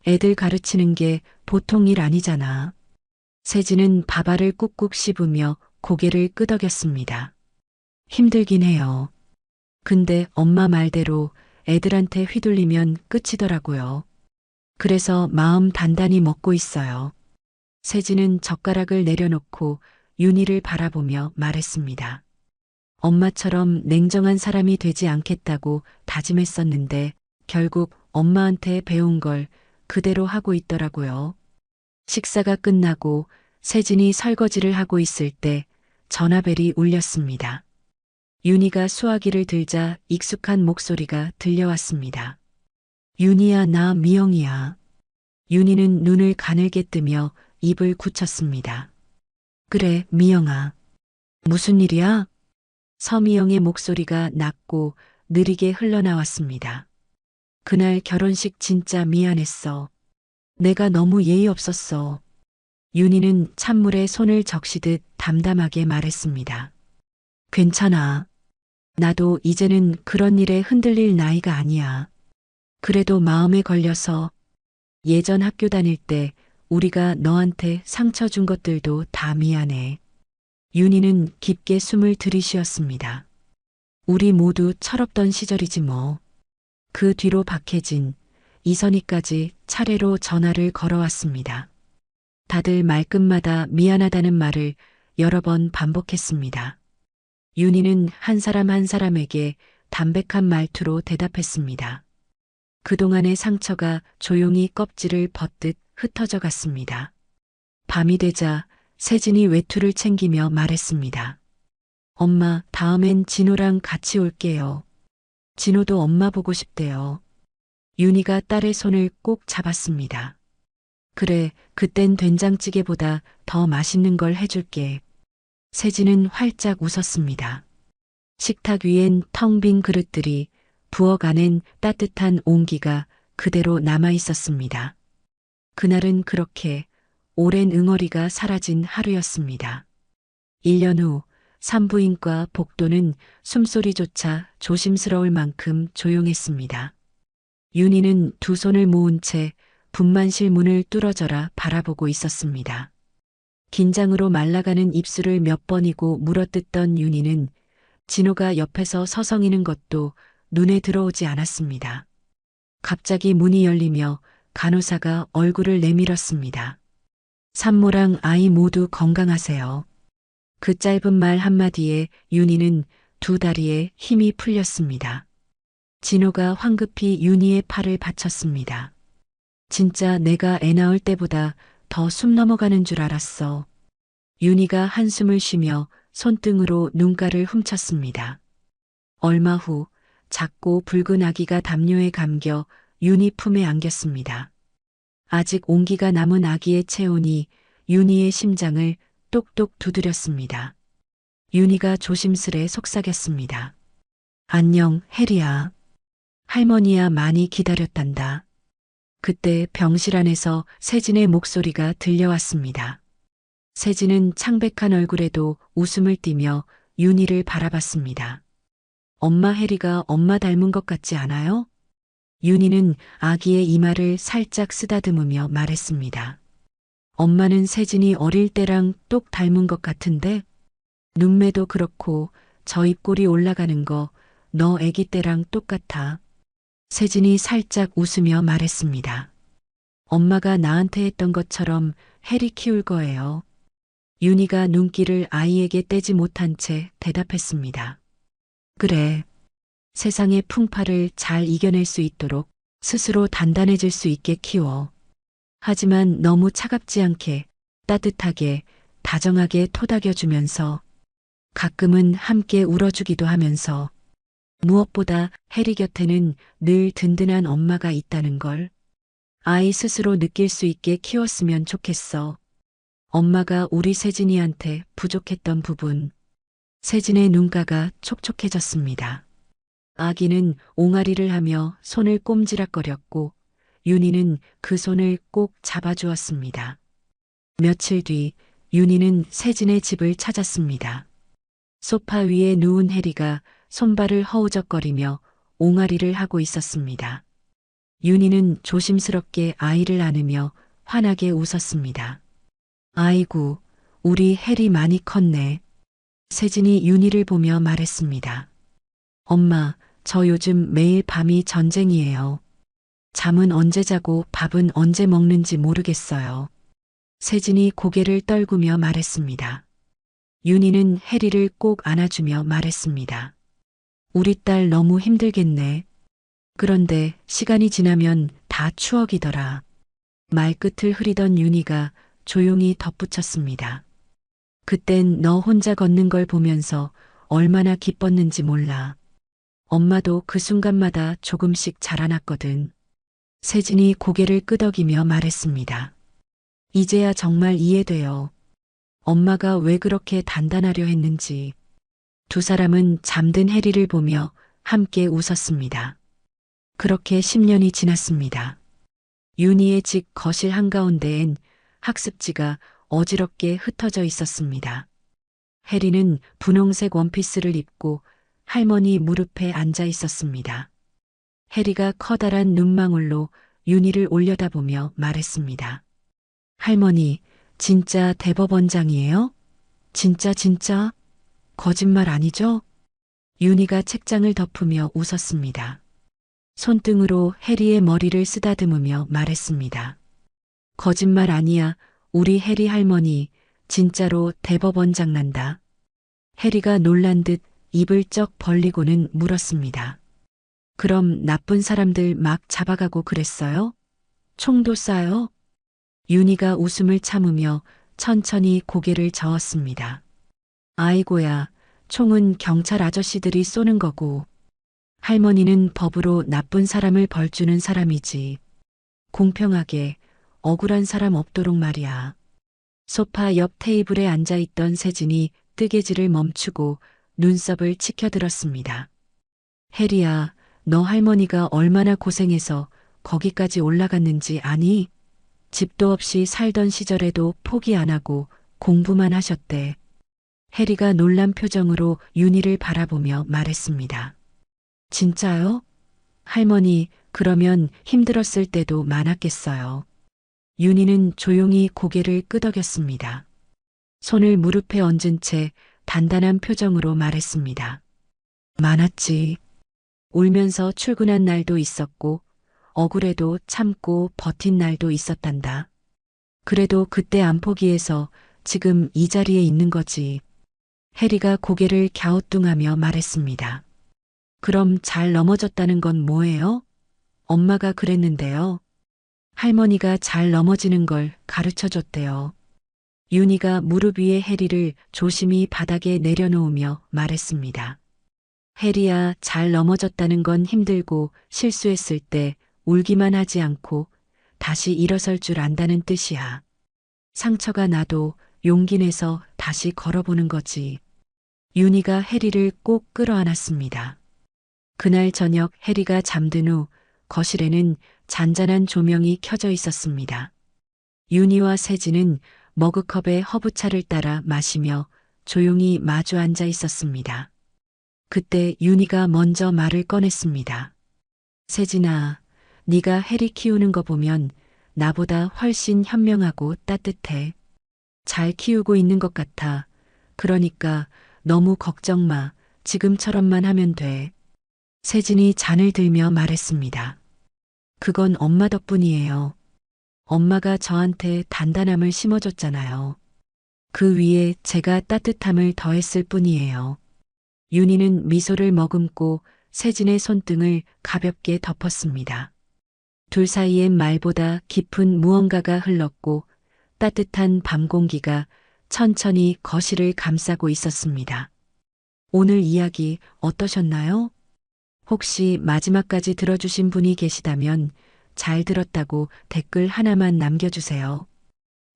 애들 가르치는 게 보통 일 아니잖아. 세진은 밥알을 꾹꾹 씹으며 고개를 끄덕였습니다. 힘들긴 해요. 근데 엄마 말대로 애들한테 휘둘리면 끝이더라고요. 그래서 마음 단단히 먹고 있어요. 세진은 젓가락을 내려놓고 윤희를 바라보며 말했습니다. 엄마처럼 냉정한 사람이 되지 않겠다고 다짐했었는데 결국 엄마한테 배운 걸 그대로 하고 있더라고요. 식사가 끝나고 세진이 설거지를 하고 있을 때 전화벨이 울렸습니다. 윤희가 수화기를 들자 익숙한 목소리가 들려왔습니다. 윤희야, 나 미영이야. 윤희는 눈을 가늘게 뜨며 입을 굳혔습니다. 그래, 미영아. 무슨 일이야? 서미영의 목소리가 낮고 느리게 흘러나왔습니다. 그날 결혼식 진짜 미안했어. 내가 너무 예의 없었어. 윤희는 찬물에 손을 적시듯 담담하게 말했습니다. 괜찮아. 나도 이제는 그런 일에 흔들릴 나이가 아니야. 그래도 마음에 걸려서 예전 학교 다닐 때 우리가 너한테 상처 준 것들도 다 미안해. 윤희는 깊게 숨을 들이쉬었습니다. 우리 모두 철없던 시절이지 뭐. 그 뒤로 박혜진, 이선희까지 차례로 전화를 걸어왔습니다. 다들 말끝마다 미안하다는 말을 여러 번 반복했습니다. 윤희는 한 사람 한 사람에게 담백한 말투로 대답했습니다. 그동안의 상처가 조용히 껍질을 벗듯 흩어져 갔습니다. 밤이 되자 세진이 외투를 챙기며 말했습니다. 엄마, 다음엔 진호랑 같이 올게요. 진호도 엄마 보고 싶대요. 윤희가 딸의 손을 꼭 잡았습니다. 그래, 그땐 된장찌개보다 더 맛있는 걸 해줄게. 세진은 활짝 웃었습니다. 식탁 위엔 텅 빈 그릇들이, 부엌 안엔 따뜻한 온기가 그대로 남아 있었습니다. 그날은 그렇게 오랜 응어리가 사라진 하루였습니다. 1년 후 산부인과 복도는 숨소리조차 조심스러울 만큼 조용했습니다. 윤희는 두 손을 모은 채 분만실 문을 뚫어져라 바라보고 있었습니다. 긴장으로 말라가는 입술을 몇 번이고 물어뜯던 윤희는 진호가 옆에서 서성이는 것도 눈에 들어오지 않았습니다. 갑자기 문이 열리며 간호사가 얼굴을 내밀었습니다. 산모랑 아이 모두 건강하세요. 그 짧은 말 한마디에 윤희는 두 다리에 힘이 풀렸습니다. 진호가 황급히 윤희의 팔을 받쳤습니다. 진짜 내가 애 낳을 때보다 더 숨 넘어가는 줄 알았어. 윤희가 한숨을 쉬며 손등으로 눈가를 훔쳤습니다. 얼마 후 작고 붉은 아기가 담요에 감겨 윤희 품에 안겼습니다. 아직 온기가 남은 아기의 체온이 윤희의 심장을 똑똑 두드렸습니다. 윤희가 조심스레 속삭였습니다. 안녕, 혜리야. 할머니야 많이 기다렸단다. 그때 병실 안에서 세진의 목소리가 들려왔습니다. 세진은 창백한 얼굴에도 웃음을 띠며 윤희를 바라봤습니다. 엄마 혜리가 엄마 닮은 것 같지 않아요? 윤희는 아기의 이마를 살짝 쓰다듬으며 말했습니다. 엄마는 세진이 어릴 때랑 똑 닮은 것 같은데? 눈매도 그렇고 저 입꼬리 올라가는 거 너 애기 때랑 똑같아. 세진이 살짝 웃으며 말했습니다. 엄마가 나한테 했던 것처럼 해리 키울 거예요. 윤희가 눈길을 아이에게 떼지 못한 채 대답했습니다. 그래. 세상의 풍파를 잘 이겨낼 수 있도록 스스로 단단해질 수 있게 키워. 하지만 너무 차갑지 않게 따뜻하게 다정하게 토닥여주면서 가끔은 함께 울어주기도 하면서 무엇보다 해리 곁에는 늘 든든한 엄마가 있다는 걸 아이 스스로 느낄 수 있게 키웠으면 좋겠어. 엄마가 우리 세진이한테 부족했던 부분. 세진의 눈가가 촉촉해졌습니다. 아기는 옹알이를 하며 손을 꼼지락거렸고 윤희는 그 손을 꼭 잡아주었습니다. 며칠 뒤 윤희는 세진의 집을 찾았습니다. 소파 위에 누운 해리가 손발을 허우적거리며 옹알이를 하고 있었습니다. 윤희는 조심스럽게 아이를 안으며 환하게 웃었습니다. 아이고, 우리 해리 많이 컸네. 세진이 윤희를 보며 말했습니다. 엄마, 저 요즘 매일 밤이 전쟁이에요. 잠은 언제 자고 밥은 언제 먹는지 모르겠어요. 세진이 고개를 떨구며 말했습니다. 윤희는 해리를 꼭 안아주며 말했습니다. 우리 딸 너무 힘들겠네. 그런데 시간이 지나면 다 추억이더라. 말끝을 흐리던 윤희가 조용히 덧붙였습니다. 그땐 너 혼자 걷는 걸 보면서 얼마나 기뻤는지 몰라. 엄마도 그 순간마다 조금씩 자라났거든. 세진이 고개를 끄덕이며 말했습니다. 이제야 정말 이해돼요. 엄마가 왜 그렇게 단단하려 했는지. 두 사람은 잠든 해리를 보며 함께 웃었습니다. 그렇게 10년이 지났습니다. 윤희의 집 거실 한가운데엔 학습지가 어지럽게 흩어져 있었습니다. 해리는 분홍색 원피스를 입고 할머니 무릎에 앉아 있었습니다. 해리가 커다란 눈망울로 윤희를 올려다보며 말했습니다. 할머니, 진짜 대법원장이에요? 진짜? 거짓말 아니죠? 윤희가 책장을 덮으며 웃었습니다. 손등으로 해리의 머리를 쓰다듬으며 말했습니다. 거짓말 아니야. 우리 해리 할머니 진짜로 대법원장 난다. 해리가 놀란 듯 입을 쩍 벌리고는 물었습니다. 그럼 나쁜 사람들 막 잡아가고 그랬어요? 총도 쏴요? 윤희가 웃음을 참으며 천천히 고개를 저었습니다. 아이고야, 총은 경찰 아저씨들이 쏘는 거고 할머니는 법으로 나쁜 사람을 벌주는 사람이지. 공평하게 억울한 사람 없도록 말이야. 소파 옆 테이블에 앉아있던 세진이 뜨개질을 멈추고 눈썹을 치켜들었습니다. 해리야, 너 할머니가 얼마나 고생해서 거기까지 올라갔는지 아니? 집도 없이 살던 시절에도 포기 안 하고 공부만 하셨대. 해리가 놀란 표정으로 윤희를 바라보며 말했습니다. 진짜요? 할머니, 그러면 힘들었을 때도 많았겠어요. 윤희는 조용히 고개를 끄덕였습니다. 손을 무릎에 얹은 채 단단한 표정으로 말했습니다. 많았지. 울면서 출근한 날도 있었고 억울해도 참고 버틴 날도 있었단다. 그래도 그때 안 포기해서 지금 이 자리에 있는 거지. 해리가 고개를 갸우뚱하며 말했습니다. 그럼 잘 넘어졌다는 건 뭐예요? 엄마가 그랬는데요. 할머니가 잘 넘어지는 걸 가르쳐 줬대요. 윤희가 무릎 위에 해리를 조심히 바닥에 내려놓으며 말했습니다. 해리야, 잘 넘어졌다는 건 힘들고 실수했을 때 울기만 하지 않고 다시 일어설 줄 안다는 뜻이야. 상처가 나도 용기 내서 다시 걸어보는 거지. 윤희가 해리를 꼭 끌어안았습니다. 그날 저녁 해리가 잠든 후 거실에는 잔잔한 조명이 켜져 있었습니다. 윤희와 세진은 머그컵에 허브차를 따라 마시며 조용히 마주 앉아 있었습니다. 그때 윤희가 먼저 말을 꺼냈습니다. 세진아, 네가 해리 키우는 거 보면 나보다 훨씬 현명하고 따뜻해. 잘 키우고 있는 것 같아. 그러니까 너무 걱정 마. 지금처럼만 하면 돼. 세진이 잔을 들며 말했습니다. 그건 엄마 덕분이에요. 엄마가 저한테 단단함을 심어줬잖아요. 그 위에 제가 따뜻함을 더했을 뿐이에요. 윤희는 미소를 머금고 세진의 손등을 가볍게 덮었습니다. 둘 사이엔 말보다 깊은 무언가가 흘렀고 따뜻한 밤 공기가 천천히 거실을 감싸고 있었습니다. 오늘 이야기 어떠셨나요? 혹시 마지막까지 들어주신 분이 계시다면 잘 들었다고 댓글 하나만 남겨주세요.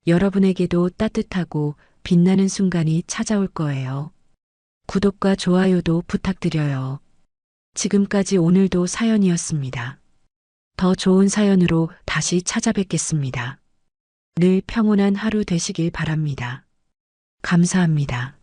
여러분에게도 따뜻하고 빛나는 순간이 찾아올 거예요. 구독과 좋아요도 부탁드려요. 지금까지 오늘도 사연이었습니다. 더 좋은 사연으로 다시 찾아뵙겠습니다. 늘 평온한 하루 되시길 바랍니다. 감사합니다.